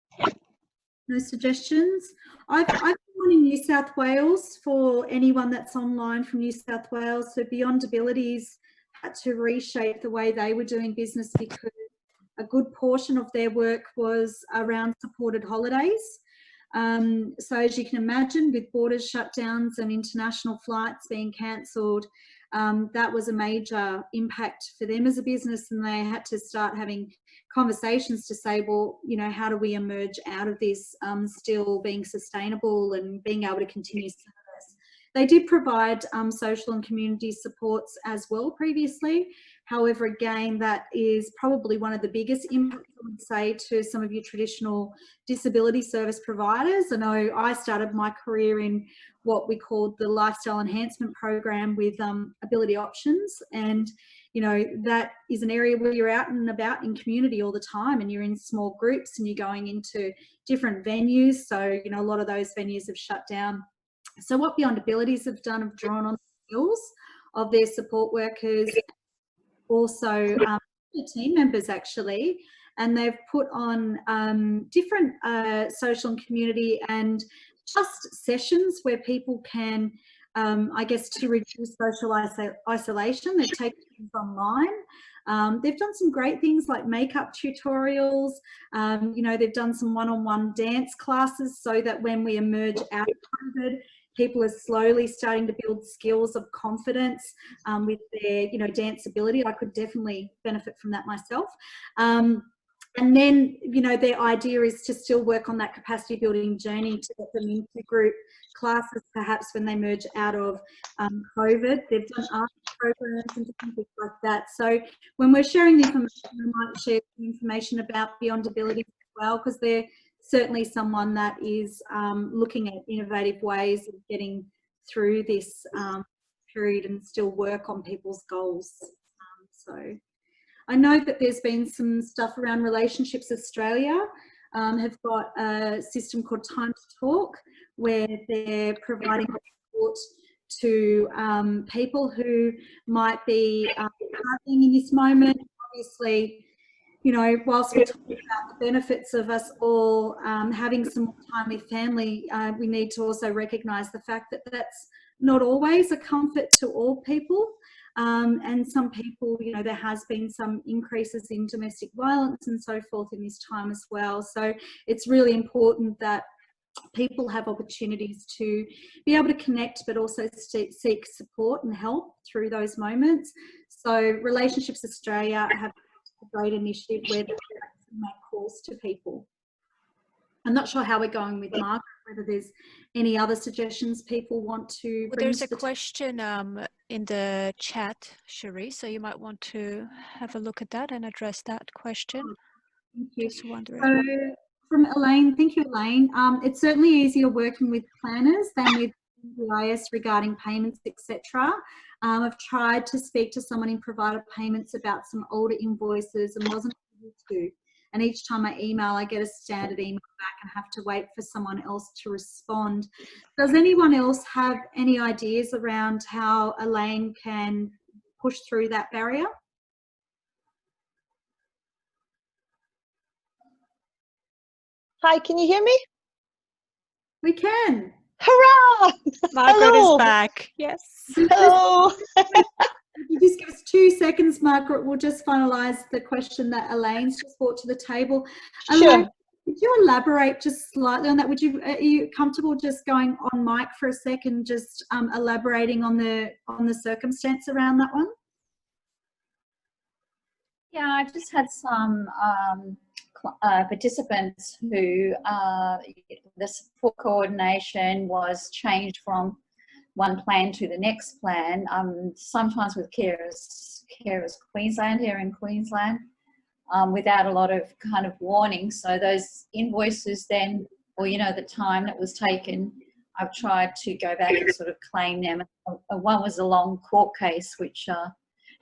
No suggestions. I've got one in New South Wales for anyone that's online from New South Wales. So Beyond Abilities had to reshape the way they were doing business because a good portion of their work was around supported holidays. So as you can imagine, with borders shutdowns and international flights being cancelled, that was a major impact for them as a business, and they had to start having conversations to say, well, you know, how do we emerge out of this still being sustainable and being able to continue service. They did provide social and community supports as well previously. However, again, that is probably one of the biggest impacts, I would say, to some of your traditional disability service providers. I know I started my career in what we called the Lifestyle Enhancement Program with Ability Options. And, you know, that is an area where you're out and about in community all the time, and you're in small groups and you're going into different venues. So, you know, a lot of those venues have shut down. So what Beyond Abilities have done, have drawn on the skills of their support workers, also their team members actually, and they've put on different social and community and just sessions where people can, I guess, to reduce social isolation, they've taken things online. They've done some great things like makeup tutorials. You know, they've done some one-on-one dance classes so that when we emerge out of COVID, people are slowly starting to build skills of confidence with their, you know, dance ability. I could definitely benefit from that myself. And then, you know, their idea is to still work on that capacity building journey to get them into group classes, perhaps when they merge out of COVID. They've done art programs and different things like that. So when we're sharing the information, we might share the information about Beyond Abilities as well, because they're certainly someone that is looking at innovative ways of getting through this period and still work on people's goals. So I know that there's been some stuff around Relationships Australia, have got a system called Time to Talk, where they're providing support to people who might be having in this moment. Obviously, you know, whilst we talk about the benefits of us all having some more time with family, we need to also recognise the fact that that's not always a comfort to all people. And some people, you know, there has been some increases in domestic violence and so forth in this time as well. So it's really important that people have opportunities to be able to connect, but also seek support and help through those moments. So Relationships Australia have a great initiative where they make calls to people. I'm not sure how we're going with Margaret, whether there's any other suggestions people want to bring. There's a question in the chat, Cherie, so you might want to have a look at that and address that question. Thank you. Just wondering. So from Elaine, thank you, Elaine. It's certainly easier working with planners than with NDIS regarding payments, etc. I've tried to speak to someone in provider payments about some older invoices and wasn't able to. And each time I email, I get a standard email back and have to wait for someone else to respond. Does anyone else have any ideas around how Elaine can push through that barrier? Hi, can you hear me? We can. Hurrah! Margaret Hello. is back. Yes. Hello. You just give us 2 seconds, Margaret. We'll just finalise the question that Elaine's just brought to the table. Sure. Elaine, could you elaborate just slightly on that? Are you comfortable just going on mic for a second, just elaborating on the circumstance around that one? Yeah, I've just had some participants who the support coordination was changed from one plan to the next plan, sometimes with Carers Queensland, here in Queensland, without a lot of kind of warning. So those invoices then, or, you know, the time that was taken, I've tried to go back and sort of claim them. One was a long court case, which,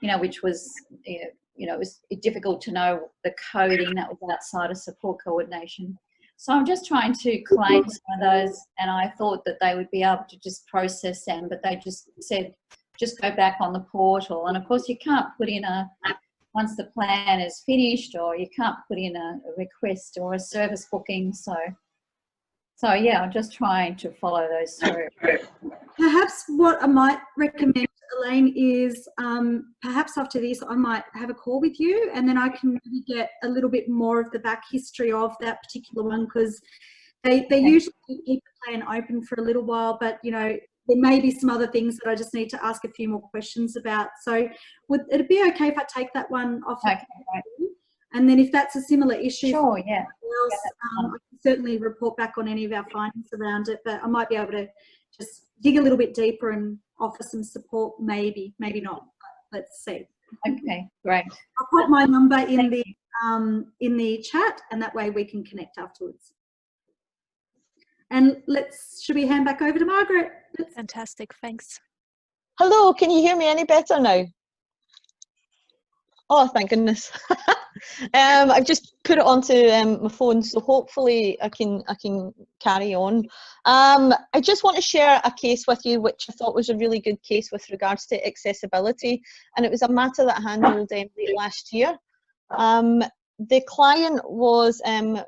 you know, which was, you know, it was difficult to know the coding that was outside of support coordination. So I'm just trying to claim some of those, and I thought that they would be able to just process them, but they just said, just go back on the portal. And of course you can't put in a once the plan is finished, or you can't put in a request or a service booking. So yeah, I'm just trying to follow those through. Perhaps what I might recommend, Elaine, is perhaps after this I might have a call with you, and then I can maybe get a little bit more of the back history of that particular one, because they usually keep the plan open for a little while, but you know, there may be some other things that I just need to ask a few more questions about. So would it be okay if I take that one off? Okay, right. And then if that's a similar issue, sure, yeah. else, I can certainly report back on any of our findings around it, but I might be able to just dig a little bit deeper and offer some support, maybe not. Let's see. Okay, great. I'll put my number in the chat, and that way we can connect afterwards. And should we hand back over to Margaret? Fantastic, thanks. Hello, can you hear me any better now? Oh, thank goodness. I've just put it onto my phone, so hopefully I can carry on. I just want to share a case with you, which I thought was a really good case with regards to accessibility, and it was a matter that I handled late last year. The client was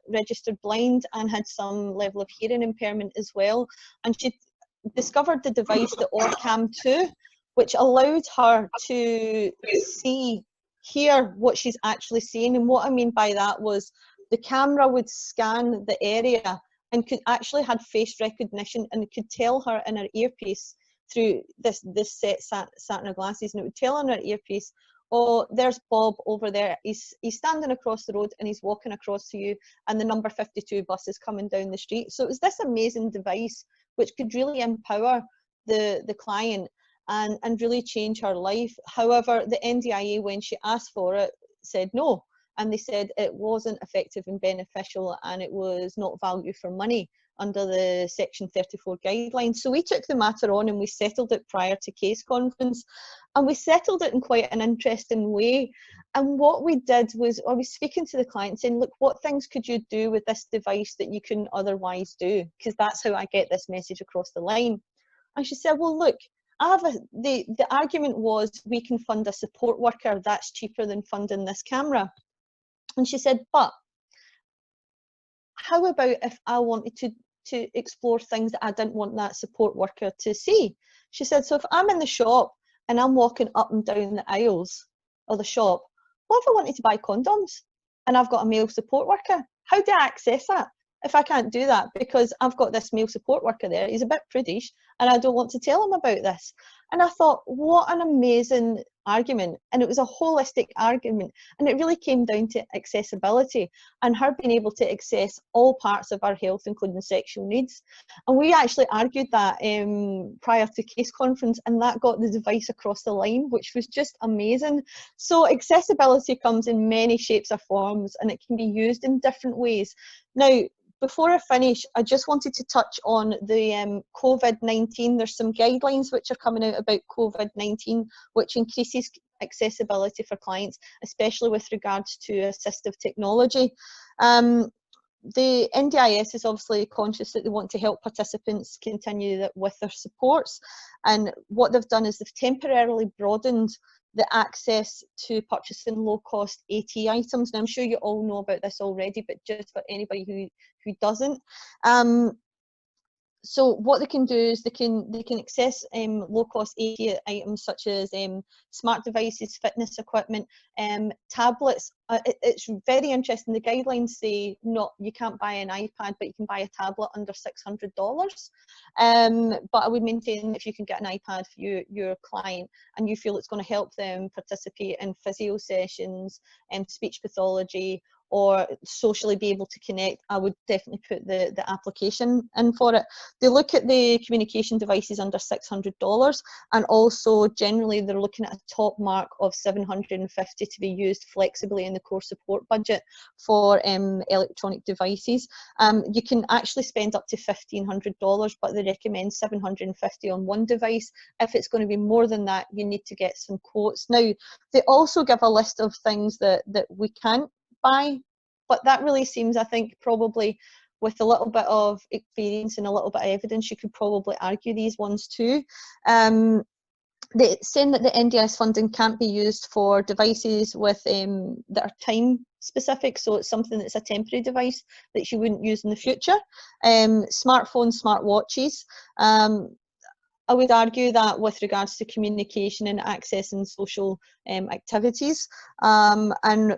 registered blind and had some level of hearing impairment as well, and she discovered the device, the ORCAM 2, which allowed her to hear what she's actually saying. And what I mean by that was the camera would scan the area and could actually had face recognition, and it could tell her in her earpiece through this set sat in her glasses, and it would tell her in her earpiece, oh, there's Bob over there, he's standing across the road and he's walking across to you, and the number 52 bus is coming down the street. So it was this amazing device which could really empower the client and really change her life. However, the NDIA, when she asked for it, said no, and they said it wasn't effective and beneficial, and it was not value for money under the Section 34 guidelines. So we took the matter on and we settled it prior to case conference, and we settled it in quite an interesting way. And what we did was, I was speaking to the client saying, look, what things could you do with this device that you couldn't otherwise do? Because that's how I get this message across the line. And she said, well, look, the argument was we can fund a support worker, that's cheaper than funding this camera. And she said, but how about if I wanted to explore things that I didn't want that support worker to see? She said, so if I'm in the shop and I'm walking up and down the aisles of the shop, what if I wanted to buy condoms and I've got a male support worker? How do I access that if I can't do that because I've got this male support worker there? He's a bit prudish and I don't want to tell him about this. And I thought, what an amazing argument. And it was a holistic argument, and it really came down to accessibility and her being able to access all parts of our health, including sexual needs. And we actually argued that prior to case conference, and that got the device across the line, which was just amazing. So accessibility comes in many shapes or forms, and it can be used in different ways. Now, before I finish, I just wanted to touch on the COVID-19. There's some guidelines which are coming out about COVID-19, which increases accessibility for clients, especially with regards to assistive technology. The NDIS is obviously conscious that they want to help participants continue with their supports, and what they've done is they've temporarily broadened the access to purchasing low-cost AT items. Now, I'm sure you all know about this already, but just for anybody who doesn't. So what they can do is they can access low-cost AT items such as smart devices, fitness equipment, tablets. It's very interesting. The guidelines say you can't buy an iPad, but you can buy a tablet under $600. But I would maintain if you can get an iPad for your client and you feel it's going to help them participate in physio sessions and speech pathology, or socially be able to connect, I would definitely put the application in for it. They look at the communication devices under $600, and also generally they're looking at a top mark of $750 to be used flexibly in the core support budget for electronic devices. You can actually spend up to $1,500, but they recommend $750 on one device. If it's going to be more than that, you need to get some quotes. Now, they also give a list of things that we can't buy, but that really seems, I think, probably with a little bit of experience and a little bit of evidence, you could probably argue these ones too. saying that the NDIS funding can't be used for devices with that are time specific, so it's something that's a temporary device that you wouldn't use in the future. Smartphones, smartwatches. I would argue that with regards to communication and access and social activities, and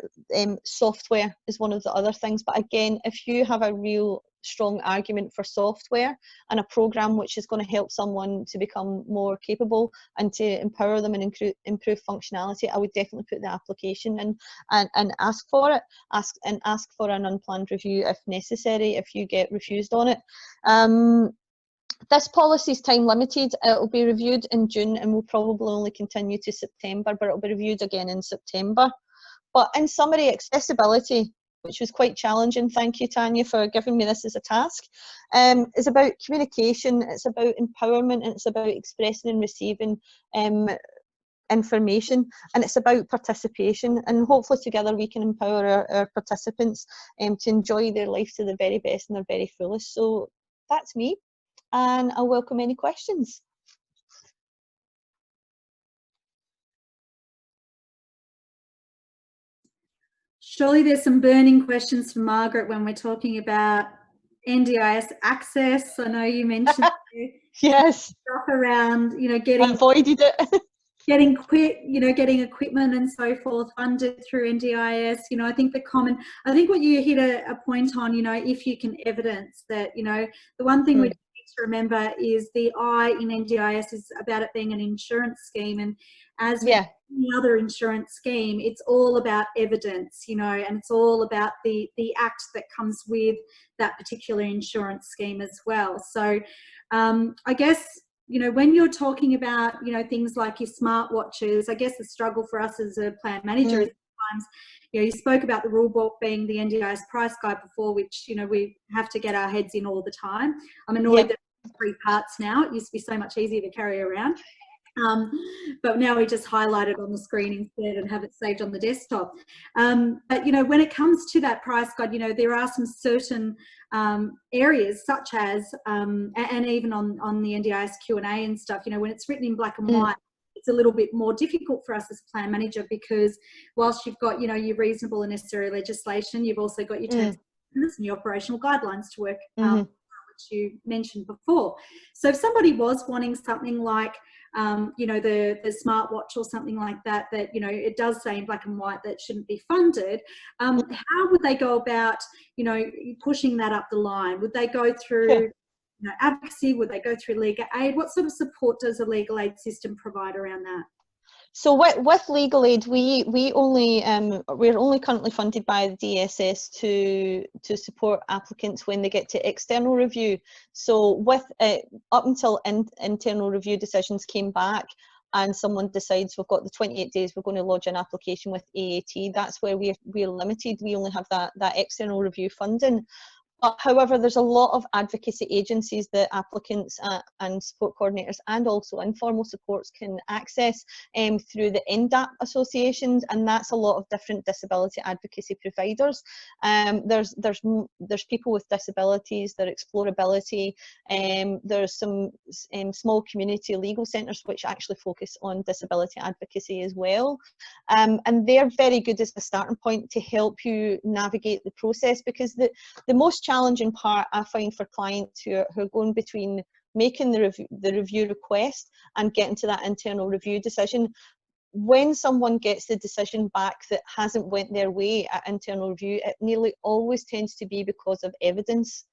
software is one of the other things. But again, if you have a real strong argument for software and a program which is going to help someone to become more capable and to empower them and improve functionality, I would definitely put the application in and ask for it. Ask for an unplanned review if necessary, if you get refused on it. This policy is time limited. It will be reviewed in June and will probably only continue to September, but it will be reviewed again in September. But in summary, accessibility, which was quite challenging, thank you Tanya for giving me this as a task, is about communication, it's about empowerment, and it's about expressing and receiving information, and it's about participation, and hopefully together we can empower our participants to enjoy their life to the very best and their very fullest. So that's me, and I'll welcome any questions. Surely there's some burning questions for Margaret when we're talking about NDIS access. I know you mentioned yes, stuff around, you know, getting avoided it. getting equipment and so forth funded through NDIS. You know, I think what you hit a point on, you know, if you can evidence that, you know, the one thing we need to remember is the I in NDIS is about it being an insurance scheme, and as with any other insurance scheme, it's all about evidence, you know, and it's all about the act that comes with that particular insurance scheme as well. So I guess, you know, when you're talking about, you know, things like your smartwatches, I guess the struggle for us as a plan manager is sometimes, you know, you spoke about the rule book being the NDIS price guide before, which, you know, we have to get our heads in all the time. I'm annoyed that it's 3 parts now. It used to be so much easier to carry around. But now we just highlight it on the screen instead and have it saved on the desktop. But, you know, when it comes to that price guide, you know, there are some certain areas such as, and even on the NDIS Q&A and stuff, you know, when it's written in black and white, it's a little bit more difficult for us as plan manager, because whilst you've got, you know, your reasonable and necessary legislation, you've also got your terms and your operational guidelines to work, which you mentioned before. So if somebody was wanting something like, you know, the smartwatch or something like that, you know, it does say in black and white that shouldn't be funded, how would they go about, you know, pushing that up the line? Would they go through you know, advocacy? Would they go through legal aid? What sort of support does a legal aid system provide around that? So with legal aid, we're only currently funded by the DSS to support applicants when they get to external review. So with up until internal review decisions came back and someone decides we've got the 28 days, we're going to lodge an application with AAT, that's where we're limited. We only have that external review funding. However, there's a lot of advocacy agencies that applicants and support coordinators and also informal supports can access through the NDAP associations, and that's a lot of different disability advocacy providers. There's people with disabilities, there's explorability, there's some small community legal centres which actually focus on disability advocacy as well, and they're very good as a starting point to help you navigate the process, because the most challenging part I find for clients who are going between making the review request and getting to that internal review decision, when someone gets the decision back that hasn't went their way at internal review, it nearly always tends to be because of evidence.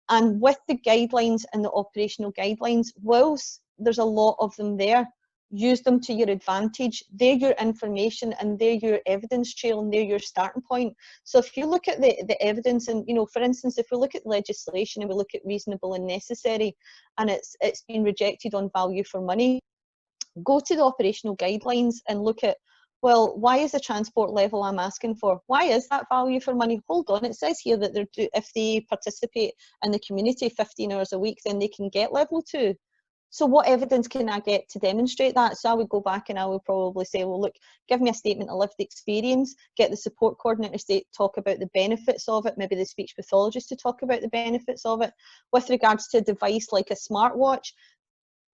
And with the guidelines and the operational guidelines, whilst there's a lot of them there, use them to your advantage. They're your information and they're your evidence trail and they're your starting point. So if you look at the evidence, and, you know, for instance, if we look at legislation and we look at reasonable and necessary, and it's been rejected on value for money, go to the operational guidelines and look at, well, why is the transport level I'm asking for? Why is that value for money? Hold on, it says here that if they participate in the community 15 hours a week, then they can get level 2. So what evidence can I get to demonstrate that? So I would go back and I would probably say, well, look, give me a statement of lived experience, get the support coordinators to talk about the benefits of it, maybe the speech pathologist to talk about the benefits of it. With regards to a device like a smartwatch,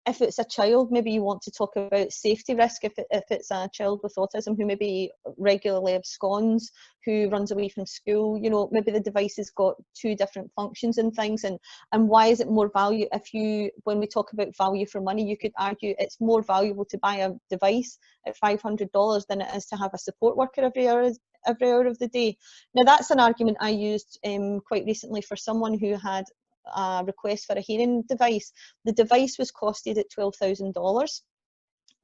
if it's a child, maybe you want to talk about safety risk. If it's a child with autism who maybe regularly absconds, who runs away from school, you know, maybe the device has got 2 different functions and things, and why is it more value? When we talk about value for money, you could argue it's more valuable to buy a device at $500 than it is to have a support worker every hour of the day. Now, that's an argument I used quite recently for someone who had a request for a hearing device. The device was costed at $12,000.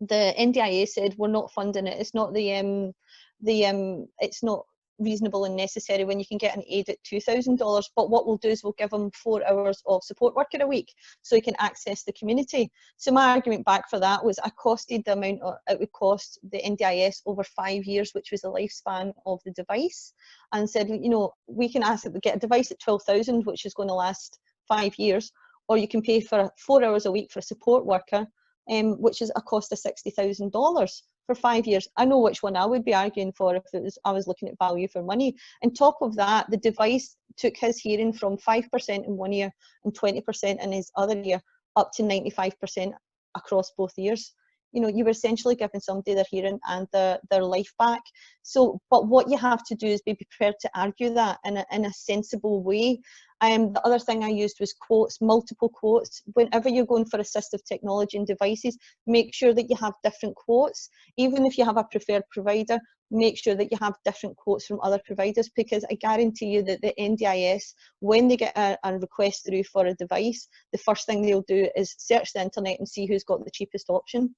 The NDIA said we're not funding it. It's not it's not reasonable and necessary when you can get an aid at $2,000. But what we'll do is we'll give them 4 hours of support worker a week so he can access the community. So my argument back for that was I costed the amount it would cost the NDIS over 5 years, which was the lifespan of the device, and said, you know, we can ask it to get a device at $12,000, which is going to last 5 years, or you can pay for 4 hours a week for a support worker, which is a cost of $60,000 for 5 years. I know which one I would be arguing for if I was looking at value for money. On top of that, the device took his hearing from 5% in 1 year and 20% in his other year up to 95% across both years. You know, you were essentially giving somebody their hearing and their life back. So, but what you have to do is be prepared to argue that in a sensible way. The other thing I used was quotes, multiple quotes. Whenever you're going for assistive technology and devices, make sure that you have different quotes. Even if you have a preferred provider, make sure that you have different quotes from other providers, because I guarantee you that the NDIS, when they get a request through for a device, the first thing they'll do is search the internet and see who's got the cheapest option.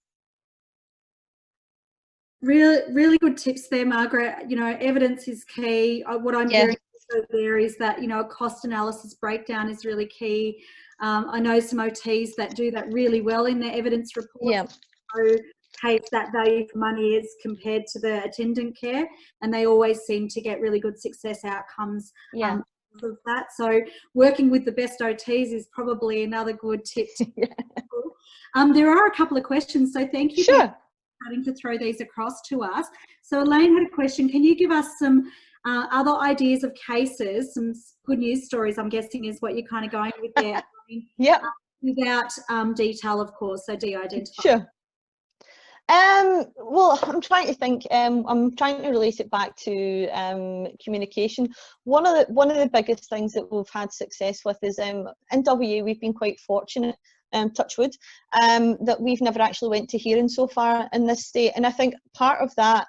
Really good tips there, Margaret. You know, evidence is key. What I'm hearing there is that, you know, a cost analysis breakdown is really key. I know some OTs that do that really well in their evidence report. Showcase that value for money is compared to the attendant care, and they always seem to get really good success outcomes of that. So working with the best OTs is probably another good tip. There are a couple of questions, so thank you for starting to throw these across to us. So Elaine had a question. Can you give us some other ideas of cases, some good news stories, I'm guessing is what you're kind of going with there. Without detail, of course, so de-identify. Sure. Well, I'm trying to think. I'm trying to relate it back to communication. One of the biggest things that we've had success with is in WA we've been quite fortunate, touch wood, that we've never actually went to hearing so far in this state, and I think part of that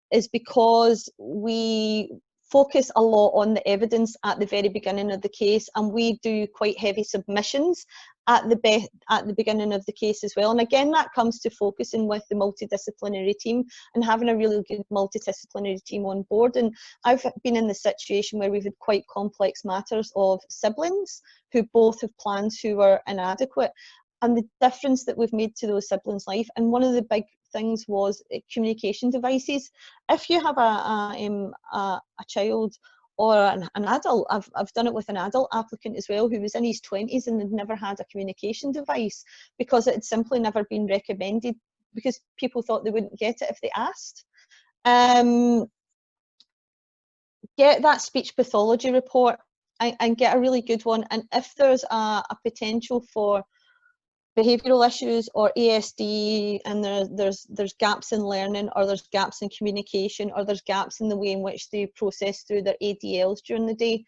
is because we focus a lot on the evidence at the very beginning of the case, and we do quite heavy submissions at the beginning of the case as well. And again, that comes to focusing with the multidisciplinary team and having a really good multidisciplinary team on board. And I've been in the situation where we've had quite complex matters of siblings who both have plans who are inadequate, and the difference that we've made to those siblings' life. And one of the big things was communication devices. If you have a child or an adult, I've done it with an adult applicant as well who was in his 20s and had never had a communication device because it had simply never been recommended because people thought they wouldn't get it if they asked. Get that speech pathology report and get a really good one, and if there's a potential for behavioural issues or ASD, and there's gaps in learning, or there's gaps in communication, or there's gaps in the way in which they process through their ADLs during the day,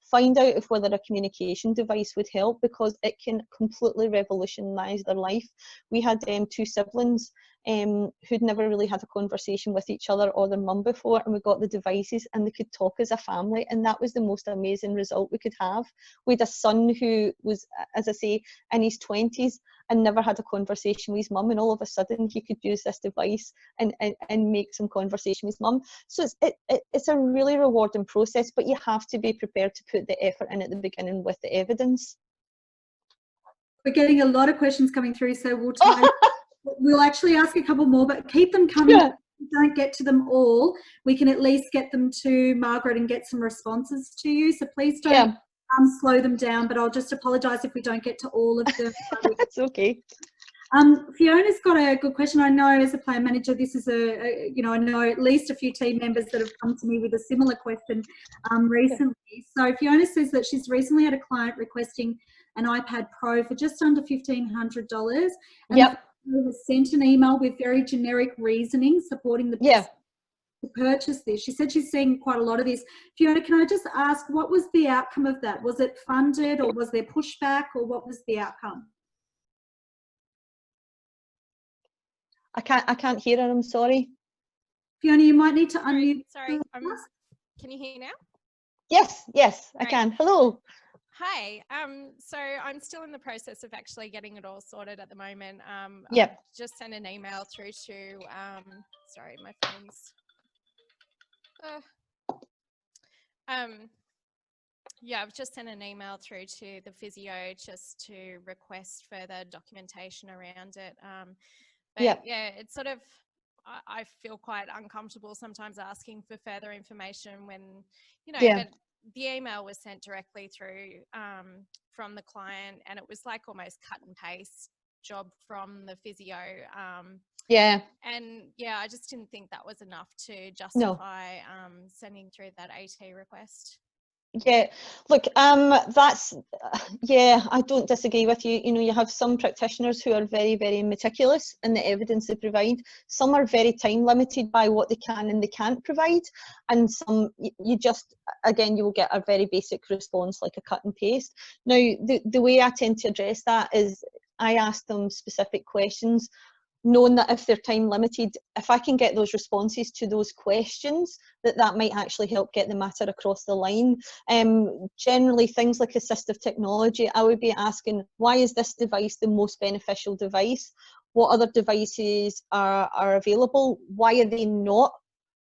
find out if whether a communication device would help, because it can completely revolutionise their life. We had 2 siblings who'd never really had a conversation with each other or their mum before, and we got the devices and they could talk as a family, and that was the most amazing result we could have. We had a son who was, as I say, in his 20s and never had a conversation with his mum, and all of a sudden he could use this device and make some conversation with his mum. So it's a really rewarding process, but you have to be prepared to put the effort in at the beginning with the evidence. We're getting a lot of questions coming through, so we'll actually ask a couple more, but keep them coming. If we don't get to them all, we can at least get them to Margaret and get some responses to you. So please don't slow them down, but I'll just apologise if we don't get to all of them. That's okay. Fiona's got a good question. I know as a plan manager, this is I know at least a few team members that have come to me with a similar question recently. So Fiona says that she's recently had a client requesting an iPad Pro for just under $1,500. And Yep. the was sent an email with very generic reasoning supporting the Yeah. to purchase this. She said she's seeing quite a lot of this. Fiona, can I just ask, what was the outcome of that? Was it funded, or was there pushback, or what was the outcome? I can't hear her, I'm sorry. Fiona, you might need to unmute. Sorry, can you hear now? Yes, I Great. can. Hello. Hi. So I'm still in the process of actually getting it all sorted at the moment. Yep. I've just sent an email through to, sorry, my phone's, yeah, I've just sent an email through to the physio just to request further documentation around it. But Yep. yeah, it's sort of, I feel quite uncomfortable sometimes asking for further information when, you know, Yeah. but the email was sent directly through from the client, and it was like almost cut and paste job from the physio. Yeah. And yeah, I just didn't think that was enough to justify sending through that AT request. Yeah, look, that's, yeah, I don't disagree with you. You know, you have some practitioners who are very, very meticulous in the evidence they provide. Some are very time limited by what they can and they can't provide. And some, you just, again, you will get a very basic response like a cut and paste. Now, the way I tend to address that is I ask them specific questions, knowing that if they're time limited, if I can get those responses to those questions, that might actually help get the matter across the line. Generally, things like assistive technology, I would be asking, why is this device the most beneficial device? What other devices are available? Why are they not?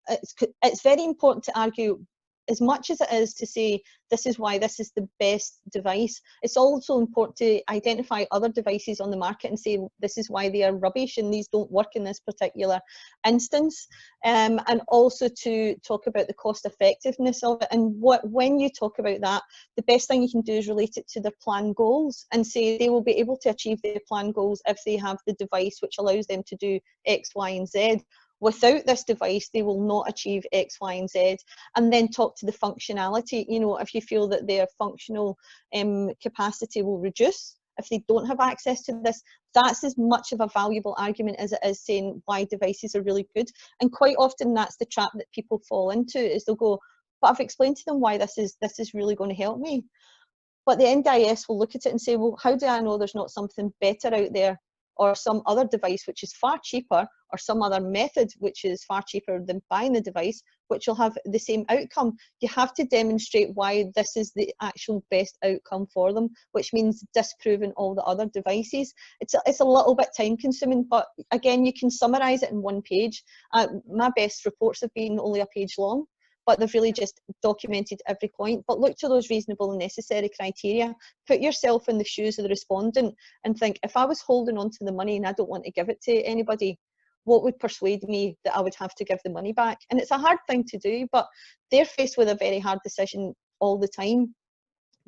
It's very important to argue, as much as it is to say this is why this is the best device, it's also important to identify other devices on the market and say this is why they are rubbish and these don't work in this particular instance, and also to talk about the cost effectiveness of it. And when you talk about that, the best thing you can do is relate it to their plan goals and say they will be able to achieve their plan goals if they have the device which allows them to do X, Y, and Z. Without this device, they will not achieve X, Y, and Z. And then talk to the functionality. You know, if you feel that their functional capacity will reduce if they don't have access to this, that's as much of a valuable argument as it is saying why devices are really good. And quite often that's the trap that people fall into, is they'll go, but I've explained to them why this is really going to help me. But the NDIS will look at it and say, well, how do I know there's not something better out there, or some other device which is far cheaper, or some other method which is far cheaper than buying the device, which will have the same outcome? You have to demonstrate why this is the actual best outcome for them, which means disproving all the other devices. It's a little bit time consuming, but again, you can summarize it in one page. My best reports have been only a page long, but they've really just documented every point. But look to those reasonable and necessary criteria. Put yourself in the shoes of the respondent and think, if I was holding on to the money and I don't want to give it to anybody, what would persuade me that I would have to give the money back? And it's a hard thing to do, but they're faced with a very hard decision all the time,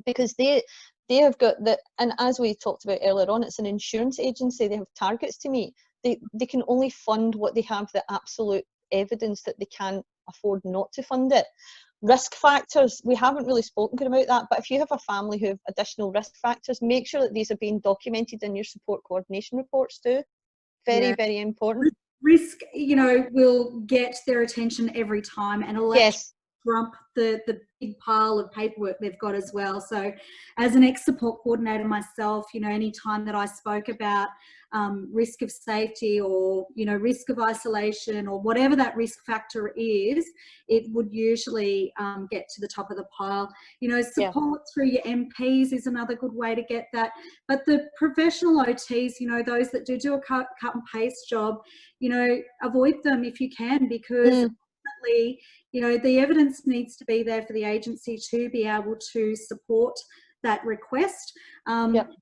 because they have got the, and as we talked about earlier on, it's an insurance agency, they have targets to meet. They can only fund what they have the absolute evidence that they can't afford not to fund it. Risk factors, we haven't really spoken about that, but if you have a family who have additional risk factors, make sure that these are being documented in your support coordination reports too. Very, very important. Risk, you know, will get their attention every time, and elect trump the big pile of paperwork they've got as well. So as an ex-support coordinator myself, you know, any time that I spoke about risk of safety, or, you know, risk of isolation, or whatever that risk factor is, it would usually get to the top of the pile. You know, support through your MPs is another good way to get that. But the professional OTs, you know, those that do a cut and paste job, you know, avoid them if you can, because ultimately, you know, the evidence needs to be there for the agency to be able to support that request. I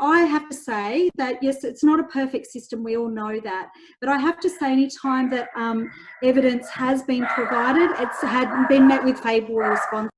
have to say that, yes, it's not a perfect system, we all know that, but I have to say any time that evidence has been provided, it's had been met with favourable response.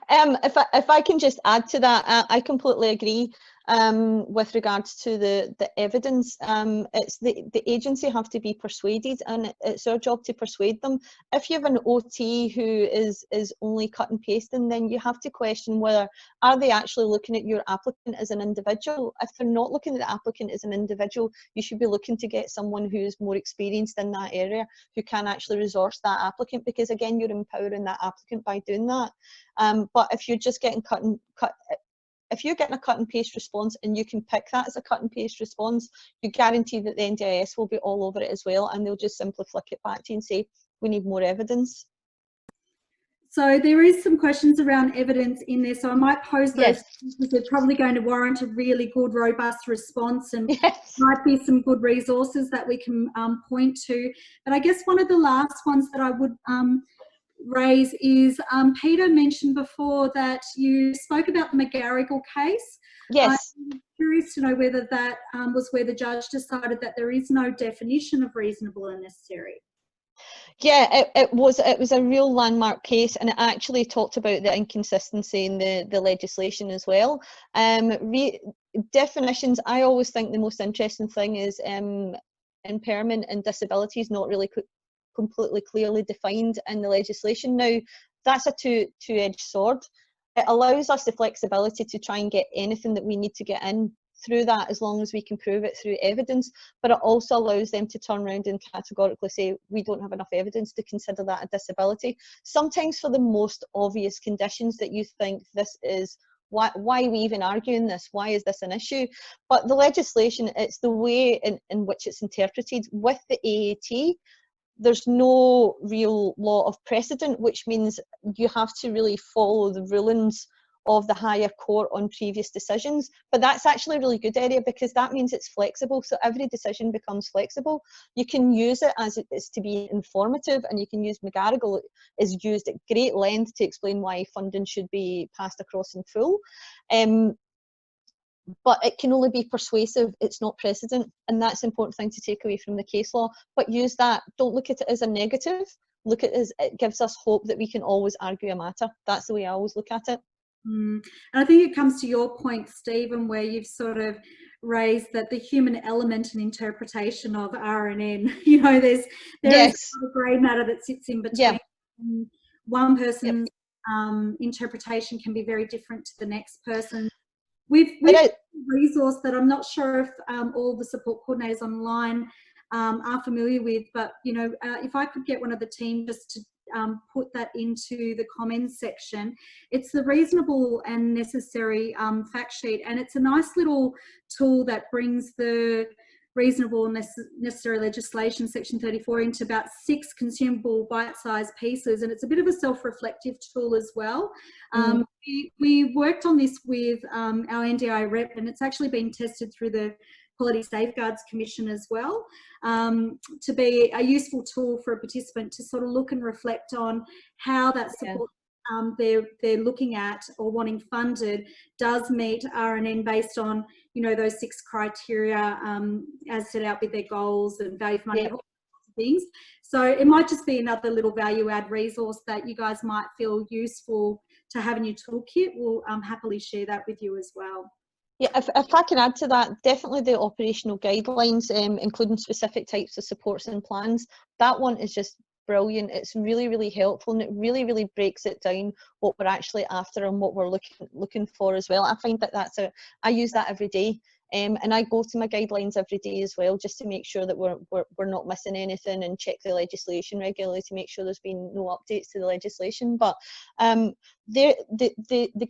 If I can just add to that, I completely agree. with regards to the evidence. It's the agency have to be persuaded, and it's our job to persuade them. If you have an OT who is only cut and pasting, then you have to question whether are they actually looking at your applicant as an individual. If they're not looking at the applicant as an individual, you should be looking to get someone who is more experienced in that area, who can actually resource that applicant, because again, you're empowering that applicant by doing that. But if you're just getting if you're getting a cut and paste response and you can pick that as a cut and paste response, you guarantee that the NDIS will be all over it as well, and they'll just simply flick it back to you and say, we need more evidence. So there is some questions around evidence in there, so I might pose those, Yes. because they're probably going to warrant a really good, robust response, and yes. might be some good resources that we can point to. But I guess one of the last ones that I would raise is, Peter mentioned before that you spoke about the McGarrigle case. Yes. I'm curious to know whether that was where the judge decided that there is no definition of reasonable and necessary. Yeah, it was a real landmark case, and it actually talked about the inconsistency in the legislation as well. Definitions, I always think the most interesting thing is impairment and disabilities not really completely clearly defined in the legislation. Now, that's a two-edged sword. It allows us the flexibility to try and get anything that we need to get in through that, as long as we can prove it through evidence, but it also allows them to turn around and categorically say, we don't have enough evidence to consider that a disability. Sometimes for the most obvious conditions that you think this is, why are we even arguing this? Why is this an issue? But the legislation, it's the way in which it's interpreted. With the AAT, there's no real law of precedent, which means you have to really follow the rulings of the higher court on previous decisions. But that's actually a really good area, because that means it's flexible, so every decision becomes flexible. You can use it as it is to be informative, and you can use McGarrigle is used at great length to explain why funding should be passed across in full. But it can only be persuasive, it's not precedent, and that's the important thing to take away from the case law. But use that, don't look at it as a negative, look at it as it gives us hope that we can always argue a matter. That's the way I always look at it. And I think it comes to your point, Stephen, where you've sort of raised that the human element and interpretation of RNN, you know, there is a grey matter that sits in between. Yeah. One person's interpretation can be very different to the next person. We've a resource that I'm not sure if all the support coordinators online are familiar with, but you know, if I could get one of the team just to put that into the comments section. It's the reasonable and necessary fact sheet, and it's a nice little tool that brings the reasonable and necessary legislation, section 34, into about 6 consumable bite-sized pieces, and it's a bit of a self-reflective tool as well. We worked on this with our NDI rep, and it's actually been tested through the Quality Safeguards Commission as well, to be a useful tool for a participant to sort of look and reflect on how that support they're looking at or wanting funded does meet RNN based on, you know, those 6 criteria as set out with their goals and value for money, all sorts of things. So it might just be another little value add resource that you guys might feel useful to have in your toolkit. We'll happily share that with you as well. Yeah, if I can add to that, definitely the operational guidelines, including specific types of supports and plans, that one is just brilliant. It's really, really helpful, and it really, really breaks it down what we're actually after and what we're looking for as well. I find that I use that every day, and I go to my guidelines every day as well, just to make sure that we're not missing anything, and check the legislation regularly to make sure there's been no updates to the legislation. But the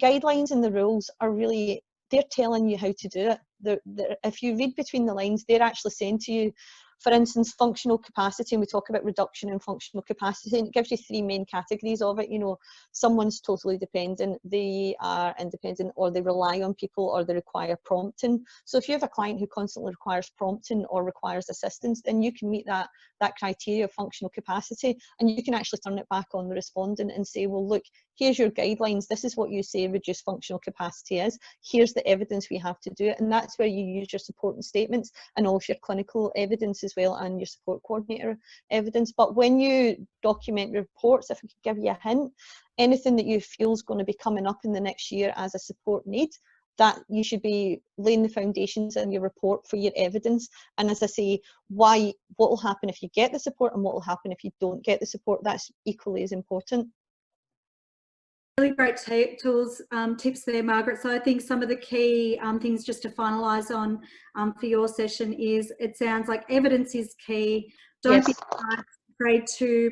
guidelines and the rules are really, they're telling you how to do it. If you read between the lines, they're actually saying to you, for instance, functional capacity, and we talk about reduction in functional capacity, and it gives you 3 main categories of it. You know, someone's totally dependent, they are independent, or they rely on people, or they require prompting. So if you have a client who constantly requires prompting or requires assistance, then you can meet that criteria of functional capacity, and you can actually turn it back on the respondent and say, well, look, here's your guidelines, this is what you say reduced functional capacity is, here's the evidence we have to do it. And that's where you use your supporting statements and all of your clinical evidence as well, and your support coordinator evidence. But when you document your reports, if I could give you a hint, anything that you feel is going to be coming up in the next year as a support need, that you should be laying the foundations in your report for your evidence. And as I say, what will happen if you get the support and what will happen if you don't get the support, that's equally as important. Really great tips there, Margaret. So I think some of the key things just to finalise on for your session is, it sounds like evidence is key. Don't be afraid to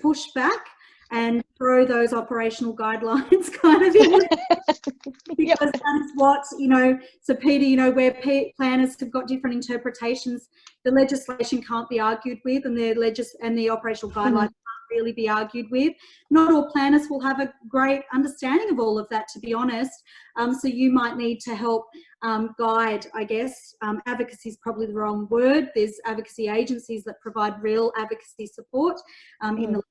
push back and throw those operational guidelines kind of in, because that is what, you know, so Peter, you know, where planners have got different interpretations, the legislation can't be argued with, and the operational guidelines can't really be argued with. Not all planners will have a great understanding of all of that, to be honest. So you might need to help guide, I guess. Advocacy is probably the wrong word. There's advocacy agencies that provide real advocacy support in the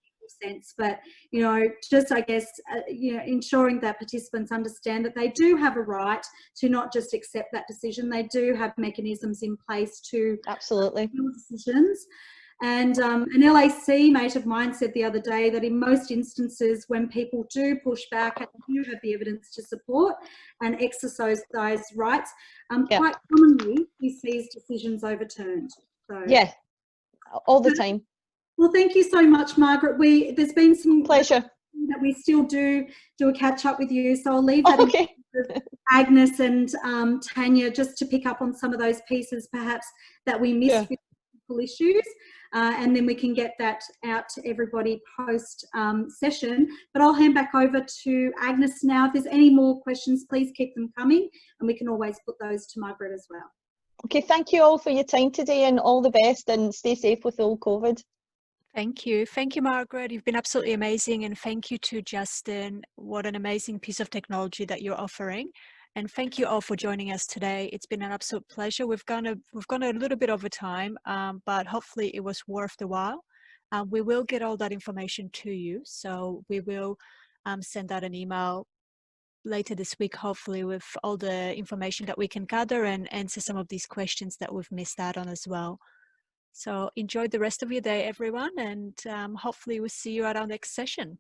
sense, but you know, just I guess you know, ensuring that participants understand that they do have a right to not just accept that decision. They do have mechanisms in place to absolutely decisions. And an LAC mate of mine said the other day that in most instances, when people do push back and do have the evidence to support and exercise those rights, quite commonly he sees decisions overturned. So yeah, all the time. Well, thank you so much, Margaret. There's been some pleasure that we still do a catch up with you, so I'll leave that in with Agnes and Tanya just to pick up on some of those pieces perhaps that we missed with people issues, and then we can get that out to everybody post session. But I'll hand back over to Agnes now. If there's any more questions, please keep them coming, and we can always put those to Margaret as well. Okay, thank you all for your time today, and all the best, and stay safe with all COVID. Thank you. Thank you, Margaret. You've been absolutely amazing. And thank you to Justin. What an amazing piece of technology that you're offering. And thank you all for joining us today. It's been an absolute pleasure. We've gone a little bit over time, but hopefully it was worth the while. We will get all that information to you. So we will send out an email later this week, hopefully, with all the information that we can gather and answer some of these questions that we've missed out on as well. So enjoy the rest of your day, everyone, and hopefully we'll see you at our next session.